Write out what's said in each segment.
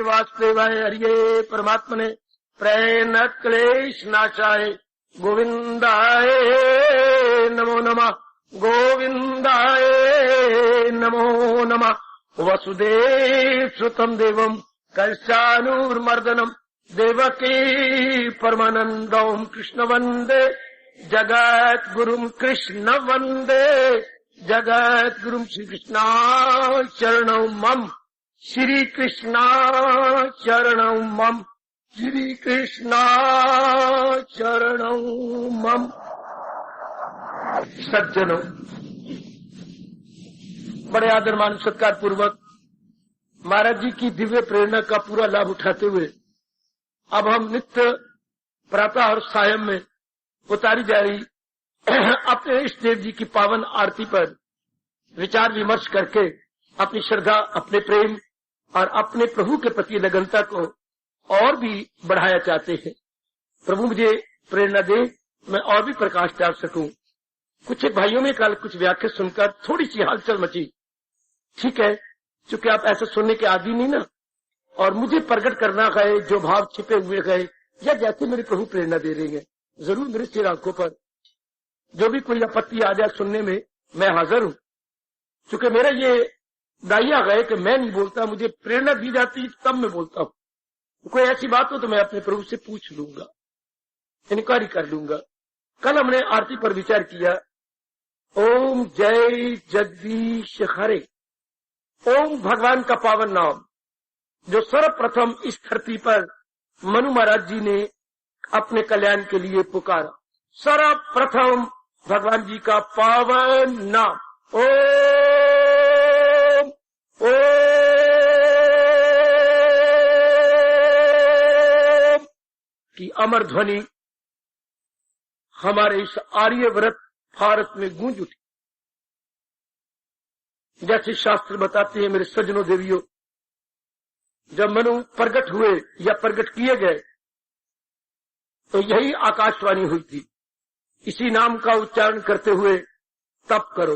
वासुदेवाय हरिये परमात्मने प्रेम क्लेश नाशाय गोविंदाय नमो नमः। गोविंदाय नमो नमः। वसुदेव सुतम देवम कंसानुर्मर्दनम देवकी परमानंदम कृष्ण वंदे जगत गुरुम कृष्ण वंदे जगत गुरुम श्री कृष्णा शरणौ मम। श्री कृष्णा शरणौ मम। श्री कृष्णा शरणौ मम। सज्जनों, बड़े आदर मान सत्कार पूर्वक महाराज जी की दिव्य प्रेरणा का पूरा लाभ उठाते हुए अब हम नित्य प्रातः और सायं में उतारी जा रही अपने इष्ट देव जी की पावन आरती पर विचार विमर्श करके अपनी श्रद्धा, अपने प्रेम और अपने प्रभु के प्रति लगनता को और भी बढ़ाया चाहते हैं। प्रभु मुझे प्रेरणा दे, मैं और भी प्रकाश डाल सकूं। कुछ एक भाइयों में कल कुछ व्याख्या सुनकर थोड़ी सी हलचल मची। ठीक है, चूंकि आप ऐसा सुनने के आदि नहीं ना, और मुझे प्रकट करना गए जो भाव छिपे हुए गए या जैसे मेरे प्रभु प्रेरणा दे रहे हैं, जरूर मेरे सिर आंखों पर जो भी कोई आपत्ति आ जाए सुनने में मैं हाजिर हूं। चूंकि मेरा ये दाइया गए कि मैं नहीं बोलता, मुझे प्रेरणा दी जाती तब मैं बोलता हूं। कोई ऐसी बात हो तो मैं अपने प्रभु से पूछ लूंगा, इंक्वायरी कर लूंगा। कल हमने आरती पर विचार किया। ओम जय जगदीश हरे। ओम भगवान का पावन नाम जो सर्वप्रथम इस धरती पर मनु महाराज जी ने अपने कल्याण के लिए पुकारा। सर्वप्रथम भगवान जी का पावन नाम ओम ओम की अमर ध्वनि हमारे इस आर्यव्रत भारत में गूंज उठी। जैसे शास्त्र बताते हैं मेरे सज्जनों देवियों, जब मनु प्रकट हुए या प्रकट किए गए तो यही आकाशवाणी हुई थी, इसी नाम का उच्चारण करते हुए तप करो।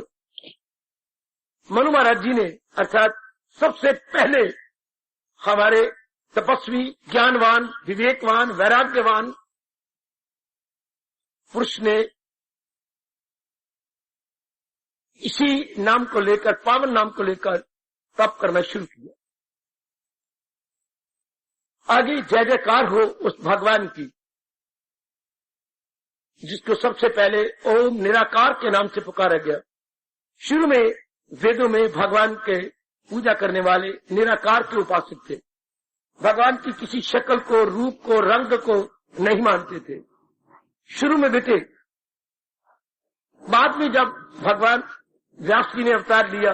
मनु महाराज जी ने अर्थात सबसे पहले हमारे तपस्वी, ज्ञानवान, विवेकवान, वैराग्यवान पुरुष ने इसी नाम को लेकर, पावन नाम को लेकर तप करना शुरू किया। आगे जय जयकार हो उस भगवान की जिसको सबसे पहले ओम निराकार के नाम से पुकारा गया। शुरू में वेदों में भगवान के पूजा करने वाले निराकार के उपासक थे। भगवान की किसी शक्ल को, रूप को, रंग को नहीं मानते थे शुरू में बेटे। बाद में जब भगवान व्यास जी ने अवतार लिया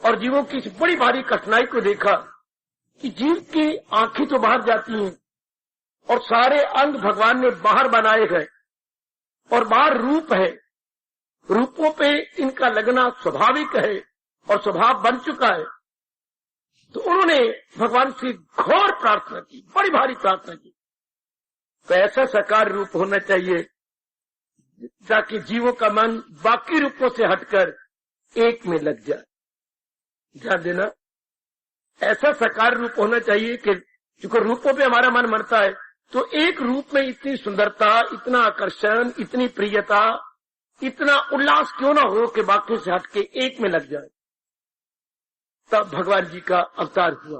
और जीवों की इस बड़ी भारी कठिनाई को देखा कि जीव की आंखें तो बाहर जाती हैं और सारे अंग भगवान ने बाहर बनाए गए और बाहर रूप है, रूपों पे इनका लगना स्वाभाविक है और स्वभाव बन चुका है, तो उन्होंने भगवान से घोर प्रार्थना की, बड़ी भारी प्रार्थना की। तो ऐसा साकार रूप होना चाहिए ताकि जीवों का मन बाकी रूपों से हटकर एक में लग जाए। ध्यान देना, ऐसा साकार रूप होना चाहिए कि चूंकि रूपों पे हमारा मन मरता है तो एक रूप में इतनी सुंदरता, इतना आकर्षण, इतनी प्रियता, इतना उल्लास क्यों ना हो कि बाकी से हटके एक में लग जाए। तब भगवान जी का अवतार हुआ,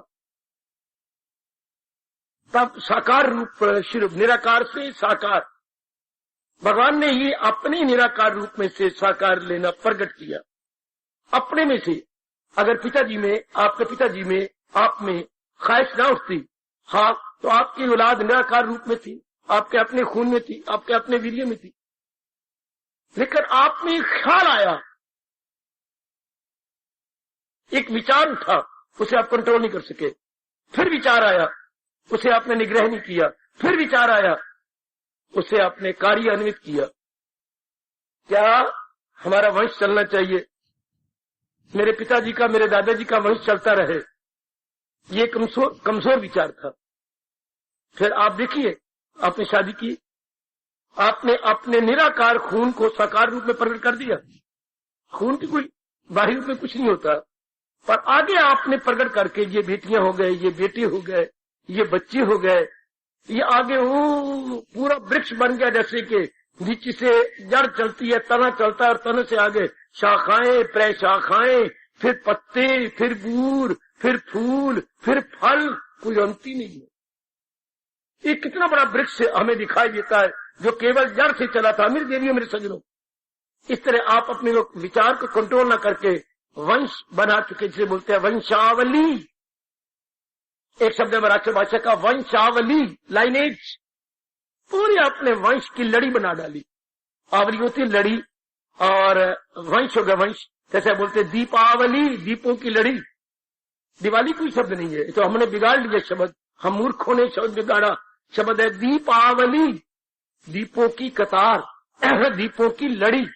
तब साकार रूप शुरू, निराकार से साकार। भगवान ने ये अपने निराकार रूप में से साकार लेना प्रकट किया अपने में से। अगर पिताजी में, आपके पिताजी में, आप में ख्वाहिश ना उठती, हाँ, तो आपकी औलाद निराकार रूप में थी, आपके अपने खून में थी, आपके अपने वीर्य में थी। लेकिन आप में ख्याल आया, एक विचार उठा, उसे आप कंट्रोल नहीं कर सके। फिर विचार आया, उसे आपने निग्रह नहीं किया। फिर विचार आया, उसे आपने कार्यान्वित किया। क्या हमारा वंश चलना चाहिए, मेरे पिताजी का, मेरे दादाजी का वंश चलता रहे, ये कमजोर विचार था। फिर आप देखिए, आपने शादी की, आपने अपने निराकार खून को साकार रूप में प्रकट कर दिया। खून की कोई बाहरी रूप में कुछ नहीं होता, पर आगे आपने प्रकट करके ये बेटियां हो गए, ये बेटे हो गए, ये बच्चे हो गए, ये आगे वो पूरा वृक्ष बन गया, जैसे कि नीचे से जड़ चलती है, तना चलता है और तने से आगे शाखाएं, प्रे शाखाएं, फिर पत्ते, फिर बूर, फिर फूल, फिर फल, कोई अंत ही नहीं है। ये कितना बड़ा वृक्ष हमें दिखाई देता है जो केवल जड़ से चला था। मेरी देवियों, मेरे सज्जनों, इस तरह आप अपने विचार को कंट्रोल न करके वंश बना चुके, जिसे बोलते हैं वंशावली। एक शब्द है मराठी भाषा का वंशावली, लाइनेज। पूरी आपने वंश की लड़ी बना डाली। आवली होती है लड़ी और वंश हो गया वंश। जैसे बोलते दीपावली, दीपों की लड़ी। दिवाली कोई शब्द नहीं है, तो हमने बिगाड़ लिया शब्द, हम मूर्खों ने शब्द बिगाड़ा। शब्द है दीपावली, दीपों की कतार, दीपों की लड़ी।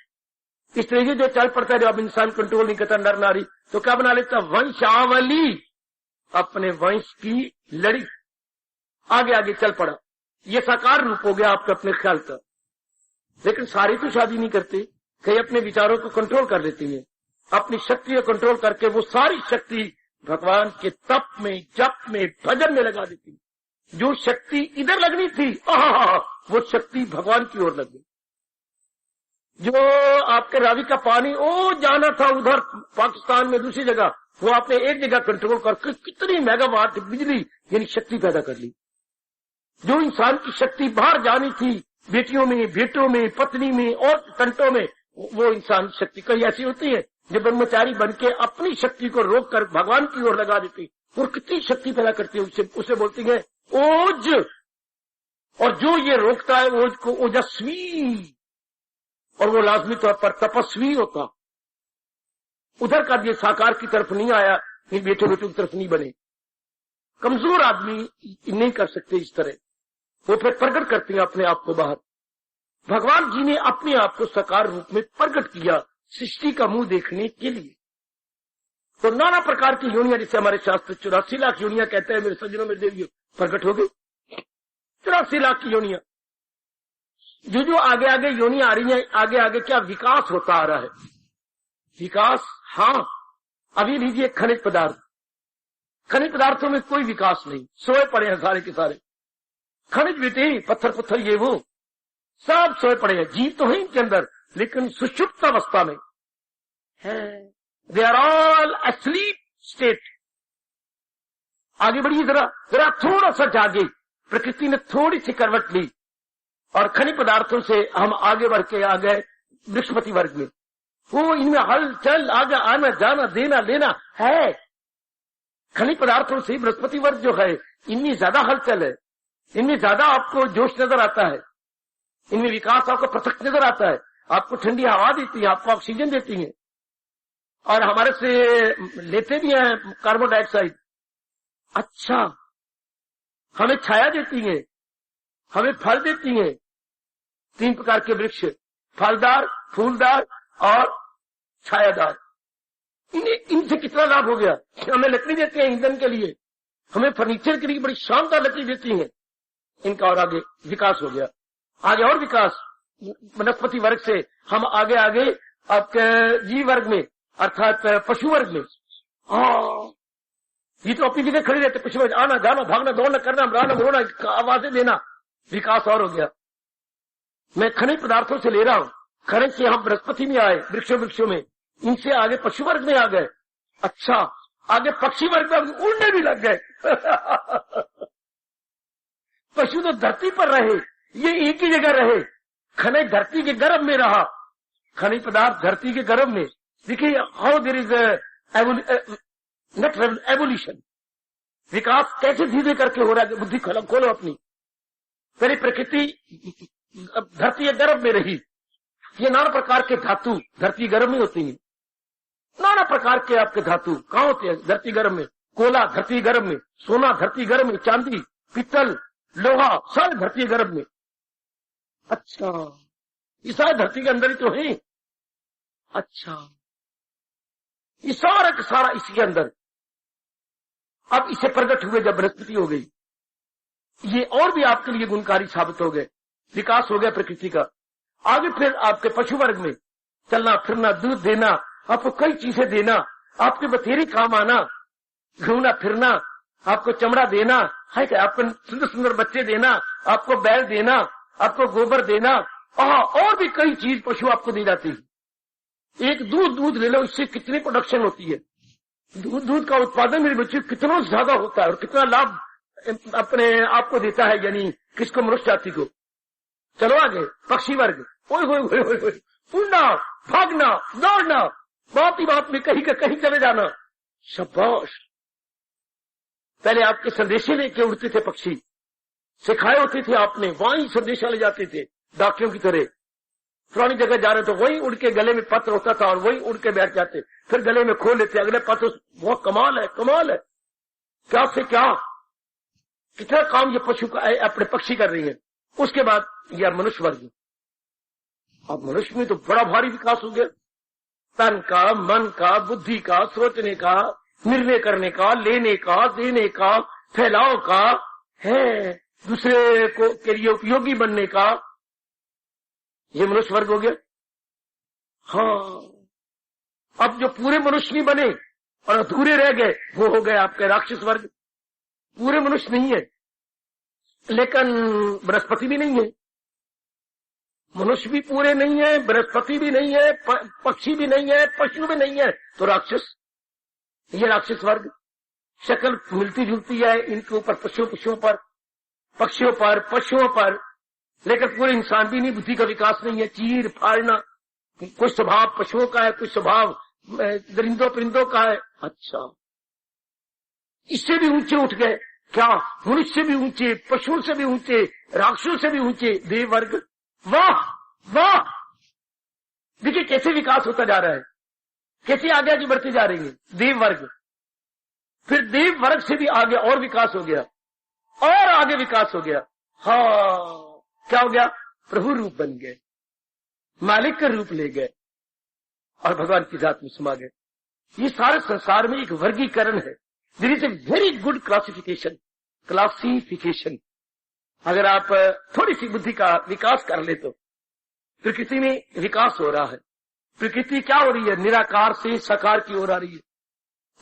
इस तरीके जो चल पड़ता है, जब इंसान कंट्रोल नहीं करता, नर नारी, तो क्या बना लेता? वंशावली, अपने वंश की लड़ी। आगे आगे चल पड़ा। ये साकार रूप हो गया आपका अपने ख्याल का। लेकिन सारे तो शादी नहीं करते, कई अपने विचारों को कंट्रोल कर लेती हैं, अपनी शक्ति को कंट्रोल करके वो सारी शक्ति भगवान के तप में, जप में, भजन में लगा देती। जो शक्ति इधर लगनी थी, वो शक्ति भगवान की ओर लग गई। जो आपके रावी का पानी ओ जाना था उधर पाकिस्तान में दूसरी जगह, वो आपने एक जगह कंट्रोल करके कितनी मेगावाट बिजली यानी शक्ति पैदा कर ली। जो इंसान की शक्ति बाहर जानी थी, बेटियों में, बेटों में, पत्नी में और तंटों में, वो इंसान शक्ति कई ऐसी होती है जो ब्रह्मचारी बन के अपनी शक्ति को रोक कर भगवान की ओर लगा देती और कितनी शक्ति पैदा करती है। उसे बोलती है ओज। और जो ये रोकता है ओज को ओजस्वी, और वो लाजमी तौर पर तपस्वी होता। उधर का ये साकार की तरफ नहीं आया, इन बेटे बेटों की तरफ नहीं बने। कमजोर आदमी नहीं कर सकते इस तरह, वो फिर प्रकट करते हैं अपने आप को बाहर। भगवान जी ने अपने आप को साकार रूप में प्रकट किया सृष्टि का मुंह देखने के लिए। तो नाना प्रकार की योनियां, जैसे हमारे शास्त्र 84 लाख योनियां कहते हैं, मेरे सज्जनों में देवियों, प्रकट हो गई 84 लाख की योनियां। जो आगे आगे योनियां आ रही हैं, आगे आगे क्या विकास होता आ रहा है। विकास, हाँ, अभी लीजिए खनिज पदार्थ, खनिज पदार्थों में कोई विकास नहीं, सोए पड़े हैं सारे के सारे। खनिज बेटे, पत्थर पत्थर ये वो सब सोए पड़े हैं। जीव तो है इनके अंदर, लेकिन सुषुप्त अवस्था में है। They are all asleep state. आगे बढ़िए, जरा थोड़ा सा जागे। प्रकृति ने थोड़ी सी करवट ली और खनिज पदार्थों से हम आगे बढ़ के आ गए बृहस्पति वर्ग में। वो इनमें हलचल, आगे आना जाना, देना लेना है। खनिज पदार्थों से बृहस्पति वर्ग जो है, इनमें ज्यादा हलचल है, इनमें ज्यादा आपको जोश नजर आता है, इनमें विकास आपको पृथक नजर आता है। आपको ठंडी हवा देती है, आपको ऑक्सीजन देती है और हमारे से लेते भी हैं कार्बन डाइऑक्साइड। अच्छा, हमें छाया देती है, हमें फल देती है। 3 प्रकार के वृक्ष, फलदार, फूलदार और छायादार। इनसे कितना लाभ हो गया। हमें लकड़ी देते हैं ईंधन के लिए, हमें फर्नीचर के लिए बड़ी शानदार लकड़ी देती है। इनका और आगे विकास हो गया। आगे और विकास वनस्पति वर्ग से हम आगे आगे आपके जीव वर्ग में, अर्थात पशु वर्ग में। ये तो अपनी जगह खड़े रहते, पशु वर्ग आना जाना, भागना दौड़ना, करना, मराना, रोना, आवाजें देना। विकास और हो गया। मैं खनिज पदार्थों से ले रहा हूं, खनिज से हम बृहस्पति में आए, वृक्षों में, इनसे आगे पशु वर्ग में आ गए। अच्छा, आगे पक्षी वर्ग में उड़ने भी लग गए। पशु तो धरती पर रहे, ये एक ही जगह रहे। खनिज धरती के गर्भ में रहा, खनिज पदार्थ धरती के गर्भ में। देखिए हाउ देयर इज एवोल्यूशन। विकास कैसे धीरे करके हो रहा है। बुद्धि खोलो अपनी। पहले प्रकृति धरती के गर्भ में रही। ये नाना प्रकार के धातु धरती गर्भ में होती हैं। नाना प्रकार के आपके धातु कहाँ होते हैं? धरती गर्भ में। कोला धरती गर्भ में, सोना धरती गर्भ में, चांदी, पित्तल, लोहा सारे धरती गर्भ में। अच्छा, ये सारे धरती के अंदर ही तो है। अच्छा, ये सारा का सारा इसके अंदर। अब इसे प्रकट हुए जब बृहस्पति हो गई, ये और भी आपके लिए गुणकारी साबित हो गए। विकास हो गया प्रकृति का। आगे फिर आपके पशु वर्ग में चलना फिरना, दूध देना, आपको कई चीजें देना, आपके बथेरे काम आना, घूमना फिरना, आपको चमड़ा देना है क्या, आपको सुंदर सुंदर बच्चे देना, आपको बैल देना, आपको गोबर देना, और भी कई चीज पशु आपको दी जाती है। एक दूध ले लो, इससे कितनी प्रोडक्शन होती है, दूध का उत्पादन मेरे बच्चे कितना ज्यादा होता है और कितना लाभ अपने आपको देता है, यानी किसको, मनुष्य जाति को। चलो आगे, पक्षी वर्ग, ओए होए होए होए होए, उड़ना, भागना, दौड़ना, बात ही बात में कहीं का कहीं चले जाना, शाबाश। पहले आपके संदेशे लेके उड़ते थे पक्षी, सिखाए होते थे आपने, वहीं संदेशा ले जाते थे डाकियों की तरह। पुरानी जगह जा रहे तो वहीं उड़ के गले में पत्र होता था और वहीं उड़ के बैठ जाते, फिर गले में खोल लेते अगले पत्र। बहुत कमाल है, कमाल है, क्या से क्या, कितना काम ये पशु का अपने पक्षी कर रही है। उसके बाद यह मनुष्य वर्ग, अब मनुष्य में तो बड़ा भारी विकास हो गया, तन का, मन का, बुद्धि का, सोचने का, निर्णय करने का, लेने का, देने का, फैलाव का है, दूसरे को के लिए उपयोगी बनने का, ये मनुष्य वर्ग हो गया। हाँ, अब जो पूरे मनुष्य नहीं बने और अधूरे रह गए वो हो गए आपके राक्षस वर्ग। पूरे मनुष्य नहीं है, लेकिन बृहस्पति भी नहीं है, मनुष्य भी पूरे नहीं है, बृहस्पति भी नहीं है, पक्षी भी नहीं है, पशु भी नहीं है, तो राक्षस, ये राक्षस वर्ग। शक्ल मिलती जुलती है इनके ऊपर, पशुओं पर, पक्षियों पर, पशुओं पर, लेकिन पूरे इंसान भी नहीं, बुद्धि का विकास नहीं है, चीर फाड़ना, कुछ स्वभाव पशुओं का है, कुछ स्वभाव दरिंदों परिंदों का है। अच्छा, इससे भी ऊंचे उठ गए क्या, मनुष्य से भी ऊंचे, पशुओं से भी ऊंचे, राक्षसों से भी ऊंचे, देव वर्ग। वाह वाह, देखिए कैसे विकास होता जा रहा है, कैसे आगे आगे बढ़ती जा रही है देव वर्ग। फिर देव वर्ग से भी आगे और विकास हो गया, और आगे विकास हो गया। हाँ, क्या हो गया, प्रभु रूप बन गए, मालिक का रूप ले गए और भगवान की जात में समा गए। ये सारे संसार में एक वर्गीकरण है, there is a very good classification. अगर आप थोड़ी सी बुद्धि का विकास कर ले तो प्रकृति में विकास हो रहा है। प्रकृति क्या हो रही है, निराकार से साकार की ओर आ रही है।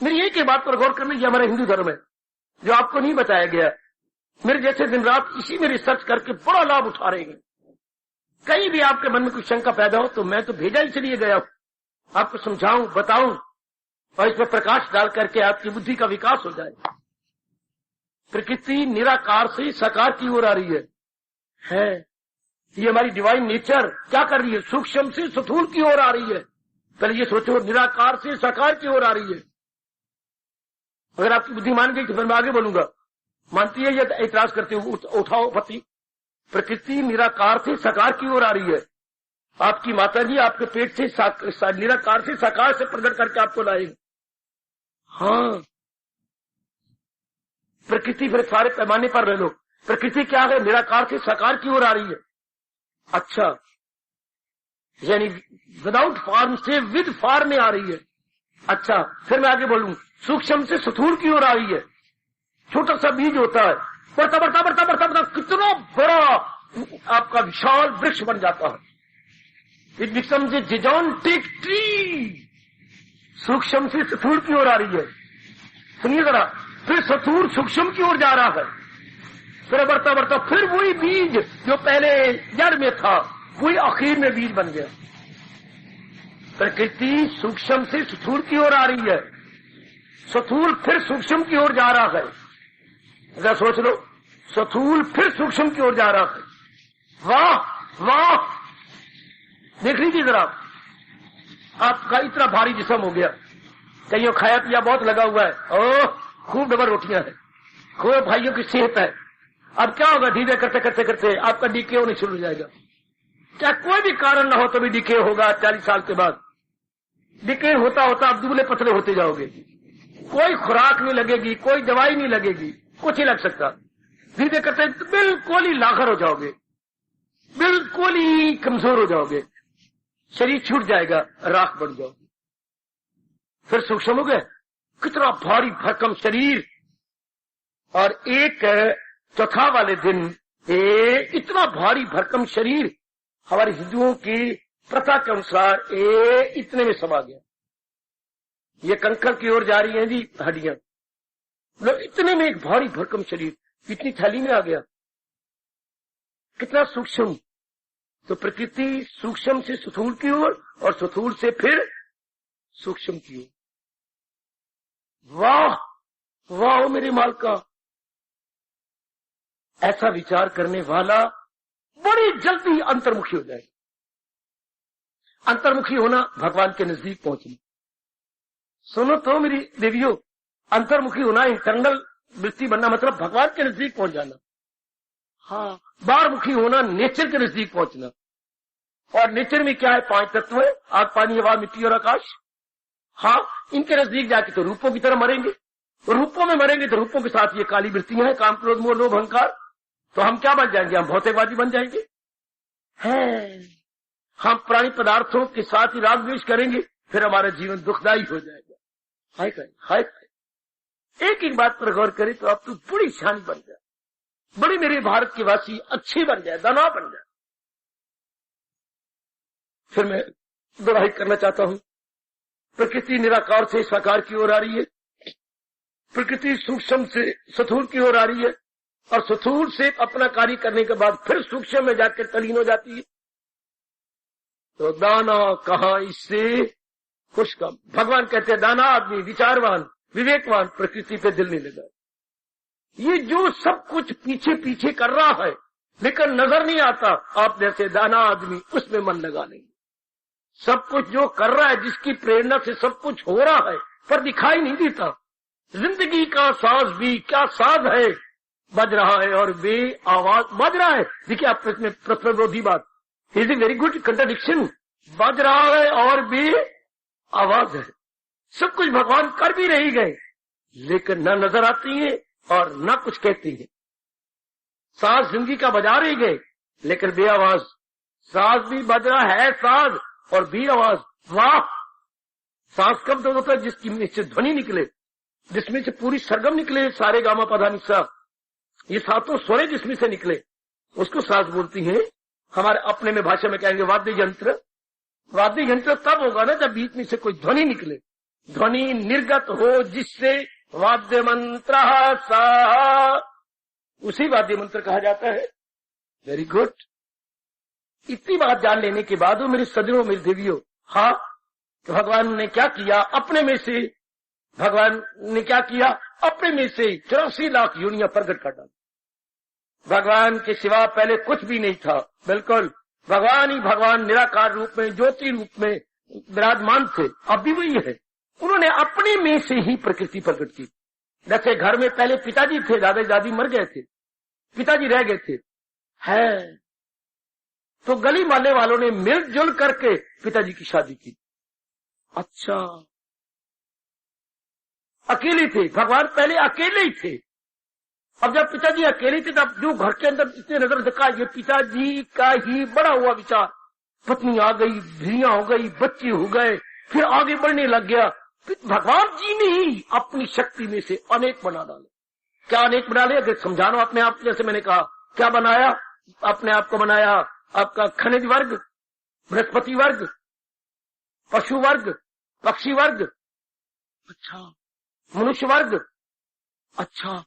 मेरी एक ही बात पर गौर करना, ये हमारा हिंदू धर्म है जो आपको नहीं बताया गया। मेरे जैसे दिन रात इसी में रिसर्च करके बड़ा लाभ उठा रहे हैं। कहीं भी आपके मन में कुछ शंका पैदा हो तो मैं तो भेजा ही चलिए गया, आपको समझाऊं, बताऊं और इस पर प्रकाश डाल करके आपकी बुद्धि का विकास हो जाए। प्रकृति निराकार से साकार की ओर आ रही है। ये हमारी डिवाइन नेचर क्या कर रही है, सूक्ष्म से स्थूल की ओर आ रही है। पहले ये सोचो, निराकार से साकार की ओर आ रही है। अगर आपकी बुद्धि मान गई तो फिर मैं आगे बोलूंगा। मानती है या एतराज करते हो, उठाओ पति। प्रकृति निराकार से साकार की ओर आ रही है। आपकी माता जी आपके पेट से निराकार से साकार से प्रकट करके आपको लाएगी। हाँ, प्रकृति फिर सारे पैमाने पर रह लो, प्रकृति क्या है, निराकार से साकार की ओर आ रही है। अच्छा, यानी विदाउट फॉर्म से विद फॉर्म में आ रही है। अच्छा, फिर मैं आगे बोलूं, सूक्ष्म से स्थूल की ओर आ रही है। छोटा सा बीज होता है, बढ़ता बढ़ता बढ़ता बढ़ता बढ़ता कितना बड़ा आपका विशाल वृक्ष बन जाता है। It becomes a gigantic tree. सूक्ष्म से स्थूल की ओर आ रही है। सुनिए जरा, फिर स्थूल सूक्ष्म की ओर जा रहा है, फिर बढ़ता बढ़ता फिर वही बीज जो पहले जड़ में था वही आखिर में बीज बन गया। प्रकृति सूक्ष्म से स्थूल की ओर आ रही है, स्थूल फिर सूक्ष्म की ओर जा रहा है। अगर सोच लो, स्थूल फिर सूक्ष्म की ओर जा रहा है। वाह वाह, देख लीजिए जरा, आपका इतना भारी जिस्म हो गया, कईयों खाया पिया बहुत लगा हुआ है, ओह खूब डबल रोटियां हैं, खूब भाइयों की सेहत है। अब क्या होगा, धीरे करते करते करते आपका डीके होने शुरू हो जाएगा। क्या कोई भी कारण ना हो तो भी डीके होगा। 40 साल के बाद डीके होता होता आप दुबले पतले होते जाओगे। कोई खुराक नहीं लगेगी, कोई दवाई नहीं लगेगी, कुछ ही लग सकता। धीरे करते बिल्कुल ही लाखर हो जाओगे, बिल्कुल ही कमजोर हो जाओगे, शरीर छूट जाएगा, राख बन जाओगे। फिर सूक्ष्म हो गए, कितना भारी भरकम शरीर, और एक चौथा वाले दिन इतना भारी भरकम शरीर हमारे हिंदुओं की प्रथा के अनुसार इतने में समा गया। ये कंकड़ की ओर जा रही हैं जी हड्डियां। मतलब इतने में एक भारी भरकम शरीर इतनी थैली में आ गया, कितना सूक्ष्म। तो प्रकृति सूक्ष्म से स्थूल की ओर और स्थूल से फिर सूक्ष्म की ओर। वाह वाह मेरे मालिका, ऐसा विचार करने वाला बड़ी जल्दी अंतर्मुखी हो जाएगा। अंतर्मुखी होना भगवान के नजदीक पहुंचना। सुनो तो मेरी देवियों, अंतर्मुखी होना, इंटरनल वृत्ति बनना मतलब भगवान के नजदीक पहुंच जाना। हाँ, बाहरमुखी होना नेचर के नजदीक पहुंचना। और नेचर में क्या है? 5 तत्व है, आग पानी हवा मिट्टी और आकाश। हाँ, इनके नजदीक जाके तो रूपों की तरह मरेंगे, रूपों में मरेंगे तो रूपों के साथ ये काली वृत्तियां हैं, काम क्रोध मोह लोभ अहंकार। तो हम क्या बन जाएंगे? हम भौतिकवादी बन जाएंगे। हैं, हम प्राणी पदार्थों के साथ ही राग द्वेष करेंगे, फिर हमारा जीवन दुखदायी हो जाएगा। हाय हाय, एक एक बात पर गौर करें तो आप तो बड़ी शान बन जाए, बड़ी मेरे भारत के वासी अच्छे बन जाए, दानव बन जाए। फिर मैं दोहराई करना चाहता हूं, प्रकृति निराकार से साकार की ओर आ रही है, प्रकृति सूक्ष्म से स्थूल की ओर आ रही है, और स्थूल से अपना कार्य करने के बाद फिर सूक्ष्म में जाकर तलीन हो जाती है। तो दाना कहां इससे खुश कम। भगवान कहते हैं दाना आदमी, विचारवान, विवेकवान प्रकृति पे दिल नहीं लगा। ये जो सब कुछ पीछे पीछे कर रहा है लेकिन नजर नहीं आता, आप जैसे दाना आदमी उसमें मन लगा लेंगे। सब कुछ जो कर रहा है, जिसकी प्रेरणा से सब कुछ हो रहा है, पर दिखाई नहीं देता। जिंदगी का साज भी क्या साज है, बज रहा है और बे आवाज बज रहा है। देखिए आप इसमें प्रतिरोधी बात, is a very good contradiction. बज रहा है और बे आवाज है। सब कुछ भगवान कर भी रही गए लेकिन न नजर आती है और न कुछ कहती है। साज जिंदगी का बजा रही गए लेकिन बे आवाज। साज भी बज रहा है, साज और बे आवाज। वाह, साज कब तो होता है? जिसकी से ध्वनि निकले, जिसमें से पूरी सरगम निकले, सारे गामा पधा निसा, ये सातों स्वरे जिसमें से निकले उसको साज बोलती हैं। हमारे अपने में भाषा में कहेंगे वाद्य यंत्र। वाद्य यंत्र तब होगा ना जब बीच में से कोई ध्वनि निकले, ध्वनि निर्गत हो जिससे वाद्य मंत्र सा, उसी वाद्य मंत्र कहा जाता है। Very good. इतनी बात जान लेने के बाद मेरे सज्जनों, मेरी देवियों, हाँ, तो भगवान ने क्या किया? अपने में से भगवान ने क्या किया? अपने में से 84 लाख योनियां प्रकट कर डाली। भगवान के सिवा पहले कुछ भी नहीं था, बिल्कुल भगवान ही भगवान निराकार रूप में, ज्योति रूप में विराजमान थे, अब भी वही है। उन्होंने अपने में से ही प्रकृति प्रकट की। जैसे घर में पहले पिताजी थे, दादा दादी मर गए थे, पिताजी रह गए थे, है तो गली मोहल्ले वालों ने मिलजुल करके पिताजी की शादी की। अच्छा, अकेले थे भगवान, पहले अकेले ही थे। अब जब पिताजी अकेले थे तब जो घर के अंदर इतने नजर देखा, ये पिताजी का ही बड़ा हुआ विचार। पत्नी आ गई, धियां हो गई, बच्चे हो गए, फिर आगे बढ़ने लग गया। भगवान जी ने ही अपनी शक्ति में से अनेक बना डाले। क्या अनेक बना लिया? अगर समझाना अपने आप, जैसे मैंने कहा, क्या बनाया? अपने आप को बनाया आपका खनिज वर्ग, बृहस्पति वर्ग, पशु वर्ग, पक्षी वर्ग, अच्छा, मनुष्य वर्ग, अच्छा,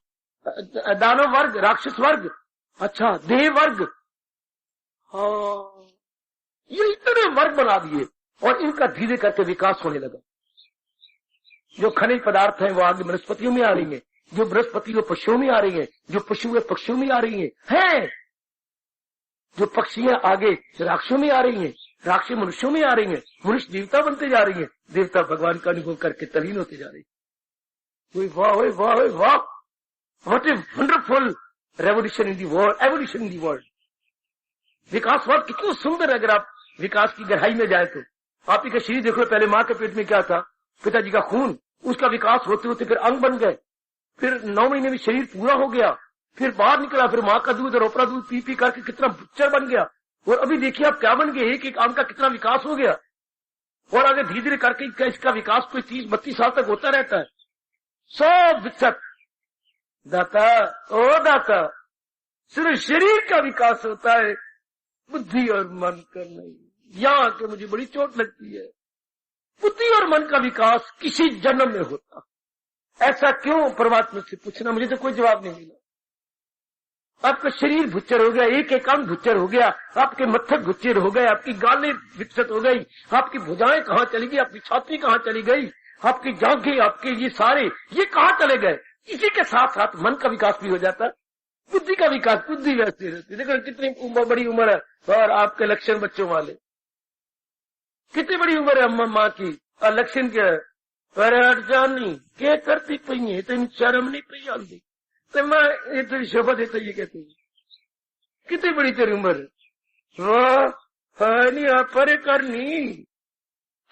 दानव वर्ग, राक्षस वर्ग, अच्छा, देव वर्ग। हाँ, ये इतने वर्ग बना दिए और इनका धीरे करके विकास होने लगा। जो खनिज पदार्थ हैं वो आगे वनस्पतियों में आ रही हैं, जो बृहस्पति वो पशुओं में आ रही हैं, जो पशु है पक्षियों में आ रही हैं, जो पक्षियां आगे राक्षसों में आ रही हैं, राक्षस मनुष्यों में आ रही हैं, मनुष्य देवता बनते जा रही हैं, देवता भगवान का अनुभव करके तलीन होते जा रही है। वाह वाह वाह, what a wonderful revolution in the world, evolution in the world. विकासवाद कितना सुंदर है। अगर आप विकास की गहराई में जाए तो आप ही का शरीर देखो, पहले माँ के पेट में क्या था? पिताजी का खून, उसका विकास होते होते फिर अंग बन गए, फिर 9 महीने में शरीर पूरा हो गया, फिर बाहर निकला, फिर माँ का दूध और ओपरा दूध पी पी करके कितना बुच्चर बन गया। और अभी देखिए आप क्या बन गए, एक एक अंग का कितना विकास हो गया। और आगे धीरे धीरे करके इसका विकास कोई 30-32 साल तक होता रहता है। सब विकसित दाता, ओ दाता, सिर्फ शरीर का विकास होता है, बुद्धि और मन का नहीं। यहाँ के मुझे बड़ी चोट लगती है। बुद्धि और मन का विकास किसी जन्म में होता। ऐसा क्यों? परमात्मा से पूछना, मुझे तो कोई जवाब नहीं मिला। आपका शरीर भुच्चर हो गया, एक एक अंग भुच्चर हो गया, आपके मत्थक भुच्चर हो गए, आपकी गालें विकसित हो गई, आपकी भुजाएं कहाँ चली गई, आपकी छाती कहाँ चली गई, आपकी जांघें, आपके ये सारे ये कहाँ चले गए। इसी के साथ साथ मन का विकास भी हो जाता है, बुद्धि का विकास, बुद्धि वैसे रहती है। देखो कितनी बड़ी उम्र है और आपके लक्षण बच्चों वाले, कितनी बड़ी उम्र है माँ की और लक्षण क्या है? अरे हट जानी क्या करती पई है, तो शर्म नहीं पई आती, तो मैं ये तेरी शोभा देता ये कहते हैं। कितनी बड़ी तेरी उम्र है, वाह नहीं परे करनी,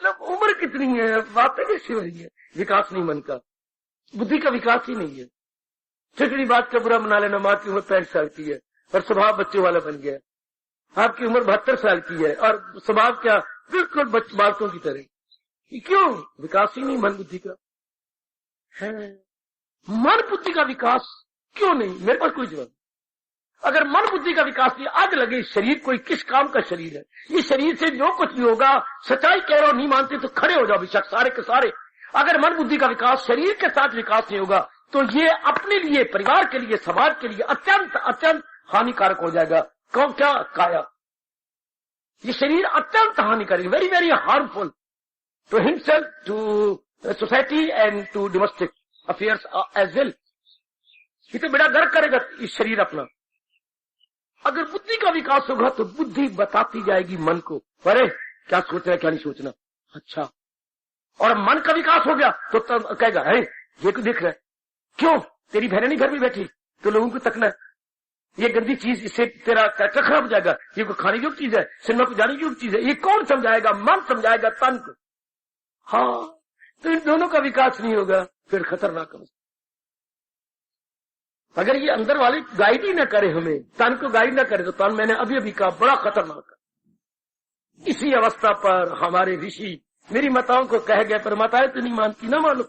मतलब उम्र कितनी है, बातें कैसी हो रही है। विकास नहीं मन का, बुद्धि का विकास ही नहीं है। छोटी बात का बुरा मना लेना, माँ की उम्र 65 साल की है और स्वभाव बच्चों वाला बन गया, आपकी उम्र 72 साल की है और स्वभाव क्या बिल्कुल बालकों की तरह। क्यों? विकास ही नहीं मन बुद्धि का है। मन बुद्धि का विकास क्यों नहीं? मेरे पास कोई जवाब। अगर मन बुद्धि का विकास नहीं, आग लगे शरीर कोई किस काम का शरीर है, ये शरीर से जो कुछ भी होगा, सच्चाई कह रहा हो, नहीं मानते तो खड़े हो जाओ बेशक सारे के सारे। अगर मन बुद्धि का विकास शरीर के साथ विकास नहीं होगा तो ये अपने लिए, परिवार के लिए, समाज के लिए अत्यंत अत्यंत हानिकारक हो जाएगा। कौन? क्या? काया। ये शरीर अत्यंत हानिकारक, very very harmful to himself, to society and to domestic affairs as well. ये तो बेड़ा गर्क करेगा इस शरीर अपना। अगर बुद्धि का विकास होगा तो बुद्धि बताती जाएगी मन को, अरे क्या सोचना है क्या नहीं सोचना। अच्छा, और मन का विकास हो गया तो तब कहेगा, है ये तो देख रहा है, क्यों तेरी बहन नहीं घर में बैठी तो लोगों को तकना है, ये गंदी चीज, इससे तेरा कैरेक्टर खराब हो जाएगा, ये कोई खाने योग्य चीज है, सिनेमा को जाने योग्य चीज है। ये कौन समझाएगा? मन समझाएगा तन को। हाँ, तो इन दोनों का विकास नहीं होगा, फिर खतरनाक है। अगर ये अंदर वाले गाइड ही न करे, हमें तन को गाइड न करे, तो तन मैंने अभी अभी कहा बड़ा खतरनाक है। इसी अवस्था पर हमारे ऋषि मेरी माताओं को कह गए, पर माताएं तो नहीं मानती, ना मानो,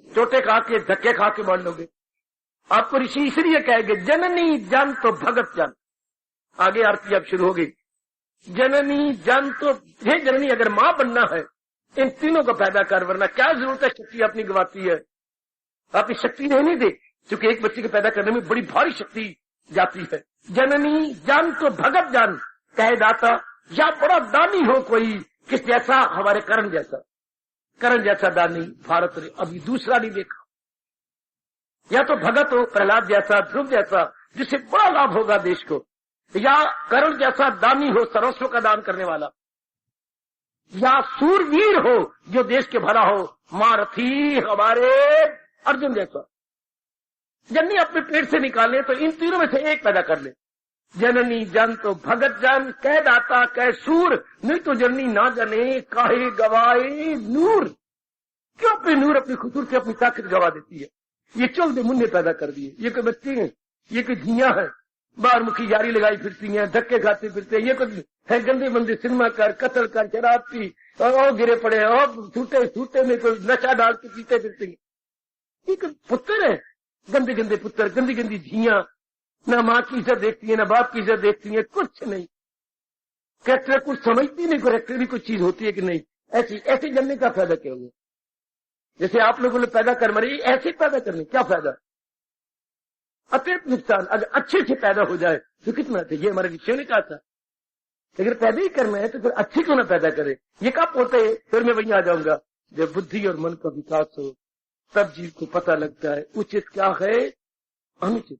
चोटे खा के धक्के खा के मान लोगे। आपको ऋषि इसलिए कहेंगे, जननी जन तो भगत जन। आगे आरती अब शुरू हो गई। जननी जन तो, हे जननी अगर मां बनना है इन तीनों को पैदा कर, वरना क्या जरूरत है शक्ति अपनी गवाती है। अपनी शक्ति नहीं दे, क्योंकि एक बच्चे को पैदा करने में बड़ी भारी शक्ति जाती है। जननी जन तो भगत जन कहे दाता, या बड़ा दानी हो कोई, किस जैसा? हमारे करण जैसा। करण जैसा दानी भारत ने अभी दूसरा नहीं देखा। या तो भगत हो प्रहलाद जैसा, ध्रुव जैसा, जिससे बड़ा लाभ होगा देश को, या करण जैसा दानी हो सर्वस्व का दान करने वाला, या सूरवीर हो जो देश के भला हो, महारथी हमारे अर्जुन जैसा। जननी अपने पेट से निकाले तो इन तीनों में से एक पैदा कर ले। जननी जन तो भगत जन कह दाता कह सूर, नहीं तो जननी ना जने काहे गवाए नूर। क्यों अपने नूर, अपनी खुसूर से अपनी ताकत गवा देती है। ये चौदह मुन्ने पैदा कर दिए, ये कोई बच्चे हैं, ये कोई झियां है, बाहर मुखी जारी लगाई फिरती हैं, धक्के खाते फिरते हैं, ये कोई है गंदे बंदे सिनेमा कर, कत्ल कर, शराब पी और गिरे पड़े और छूटे में कोई नशा डाल के पीते फिरते हैं। ये कोई पुत्र है, गंदे गंदे पुत्र, गंदी गंदी झियां, ना माँ की इज्जत देखती है, ना बाप की इज्जत देखती है, कुछ नहीं। कैरेक्टर कुछ समझती नहीं, कैरेक्टर भी कुछ चीज होती है कि नहीं। ऐसी जन्मे का फायदा क्या हुआ? जैसे आप लोगों ने पैदा कर मरे, ऐसे पैदा करने क्या फायदा? अत्यंत नुकसान। अगर अच्छे से पैदा हो जाए तो कितना था, ये हमारे विषय ने कहा था। अगर पैदा ही करना है तो फिर अच्छे क्यों ना पैदा करे। ये कब होता है? फिर मैं वहीं आ जाऊंगा, जब बुद्धि और मन का विकास हो तब जीव को पता लगता है उचित क्या है, अनुचित।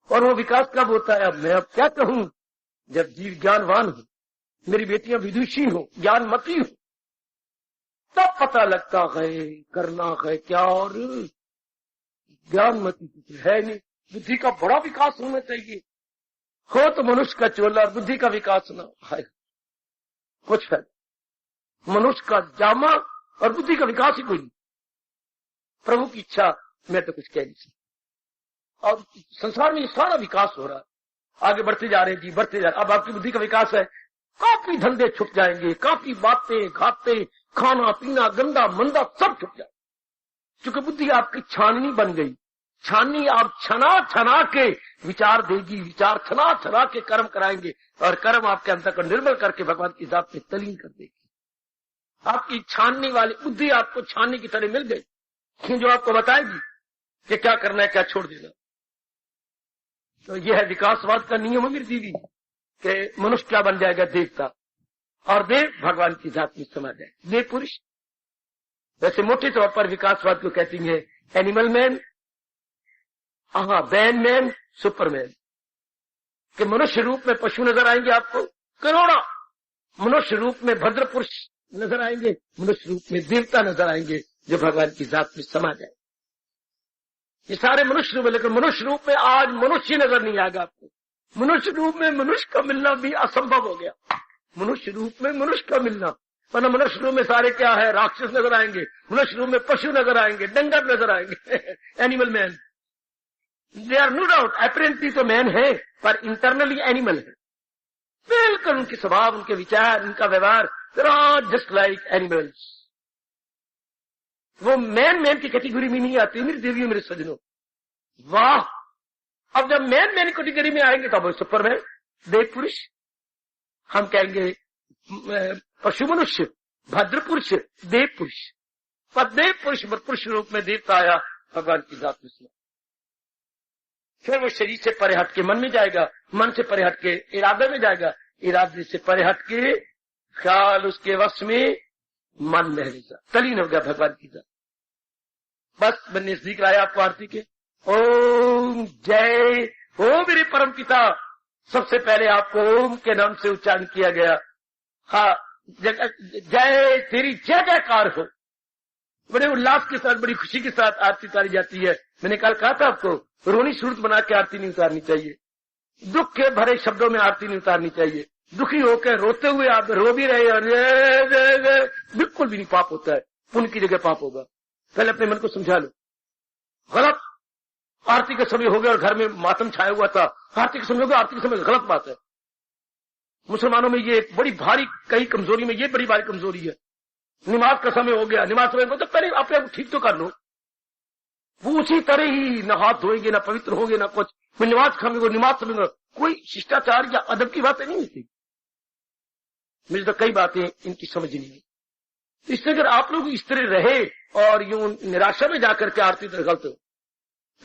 और वो विकास कब होता है? अब मैं अब क्या कहूं, जब जीव ज्ञानवान हो, मेरी बेटियां विदुषी हो, ज्ञानमती हो, तब पता लगता है करना है क्या। और ज्ञानमती है नहीं, बुद्धि का बड़ा विकास होना चाहिए। हो तो मनुष्य का चोला, बुद्धि का विकास ना है कुछ है। मनुष्य का जामा और बुद्धि का विकास ही कोई नहीं। प्रभु की इच्छा मैं तो कुछ कह नहीं सकता। और संसार में सारा विकास हो रहा है, आगे बढ़ते जा रहे हैं जी, बढ़ते जा रहे। अब आपकी बुद्धि का विकास है, काफी धंधे छुप जाएंगे, काफी बातें घाते, खाना पीना गंदा मंदा सब छुप जाए, क्योंकि बुद्धि आपकी छाननी बन गई। छाननी आप छना छना के विचार देगी, विचार छना छना के कर्म कराएंगे, और कर्म आपके अंतर को निर्मल करके भगवान की जात में तलीन कर देगी। आपकी छानने वाली बुद्धि आपको छानने की तरह मिल गई, जो आपको बताएगी कि क्या करना है, क्या छोड़ देना। तो यह है विकासवाद का नियम मेरी दीदी, कि मनुष्य क्या बन जाएगा, देवता, और देव भगवान की जात में समा जाए, देव पुरुष। वैसे मोटे तौर पर विकासवाद को कहती है animal man, ban man, Superman. कि मनुष्य रूप में पशु नजर आएंगे आपको करोड़ों, मनुष्य रूप में भद्र पुरुष नजर आएंगे, मनुष्य रूप में देवता नजर आएंगे जो भगवान की जात में समा जाए। ये सारे मनुष्य रूप है, लेकिन मनुष्य रूप में आज मनुष्य नजर नहीं आएगा आपको। मनुष्य रूप में मनुष्य का मिलना भी असंभव हो गया, मनुष्य रूप में मनुष्य का मिलना। वरना मनुष्य रूप में सारे क्या है, राक्षस नजर आएंगे, मनुष्य रूप में पशु नजर आएंगे, डंगर नजर आएंगे animal man. They are no doubt apparently तो मैन है, पर इंटरनली एनिमल है। बिल्कुल उनके स्वभाव, उनके विचार, उनका व्यवहार जस्ट लाइक एनिमल्स। वो मैन की कैटेगरी में नहीं आती मेरी देवियों, मेरे सजनों। वाह, अब जब मैन कैटेगरी में आएंगे तब सुपरमैन, देव पुरुष। हम कहेंगे पशु मनुष्य, भद्र पुरुष, देव पुरुष। पर देव पुरुष पुरुष रूप में देवता आया भगवान की जात में। फिर वो शरीर से परे हट के मन में जाएगा, मन से परे हट के इरादे में जाएगा, इरादे से परे हट के ख्याल उसके वश में मन में रहेगा, तलीन हो गया भगवान की जात। बस मैंने नजदीक लाया आपको आरती के। ओम जय हो मेरे परम पिता। सबसे पहले आपको ओम के नाम से उच्चारण किया गया। हाँ, जय तेरी जय जयकार हो। बड़े उल्लास के साथ, बड़ी खुशी के साथ आरती उतारी जाती है। मैंने कल कहा था आपको, रोनी सूरत बना के आरती नहीं उतारनी चाहिए, दुख के भरे शब्दों में आरती नहीं उतारनी चाहिए। दुखी होकर रोते हुए आप रो भी रहे और बिल्कुल भी नहीं पाप होता है, पुण्य की जगह पाप होगा। पहले अपने मन को समझा लो। गलत आरती का समय हो गया और घर में मातम छाया हुआ था, आरती का समय हो गया, आरती का समय गलत बात है। मुसलमानों में ये बड़ी भारी, कई कमजोरी में ये बड़ी भारी कमजोरी है। नमाज का समय हो गया, नमाज समय तो पहले अपने आप ठीक तो कर लो। वो उसी तरह ही न हाथ धोएंगे, न पवित्र होंगे, न कुछ, मैं नमाज खाऊंगा, नमाज समझूंगा, कोई शिष्टाचार या अदब की बातें नहीं होती। मुझे तो कई बातें इनकी समझ नहीं है। इससे अगर आप लोग इस तरह रहे और यूं निराशा में जाकर के आरती तरह गलत हो,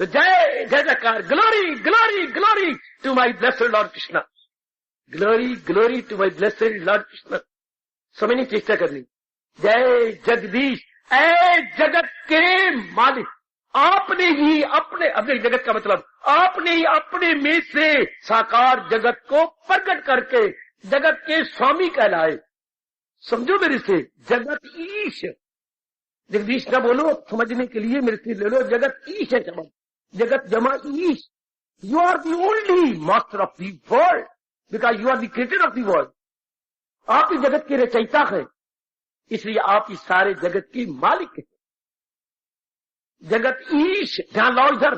तो जय जय जयकार, glory glory glory to my blessed lord Krishna, glory glory to my blessed lord Krishna. समझने की चेष्टा करनी। जय जगदीश, ऐ जगत के मालिक, आपने ही अपने, अपने जगत का मतलब आपने ही अपने में से साकार जगत को प्रकट करके जगत के स्वामी कहलाए। समझो मेरे से, जगत ईश। जगदीश ना बोलो, समझने के लिए मेरे से ले लो, जगत ईश है जमा, जगत जमा ईश। You are the only master of the world, because you are the creator of the world. आप ही जगत के रचयिता हैं, इसलिए आप इस सारे जगत की मालिक हैं। जगत ईश, ध्यान लाओ इधर,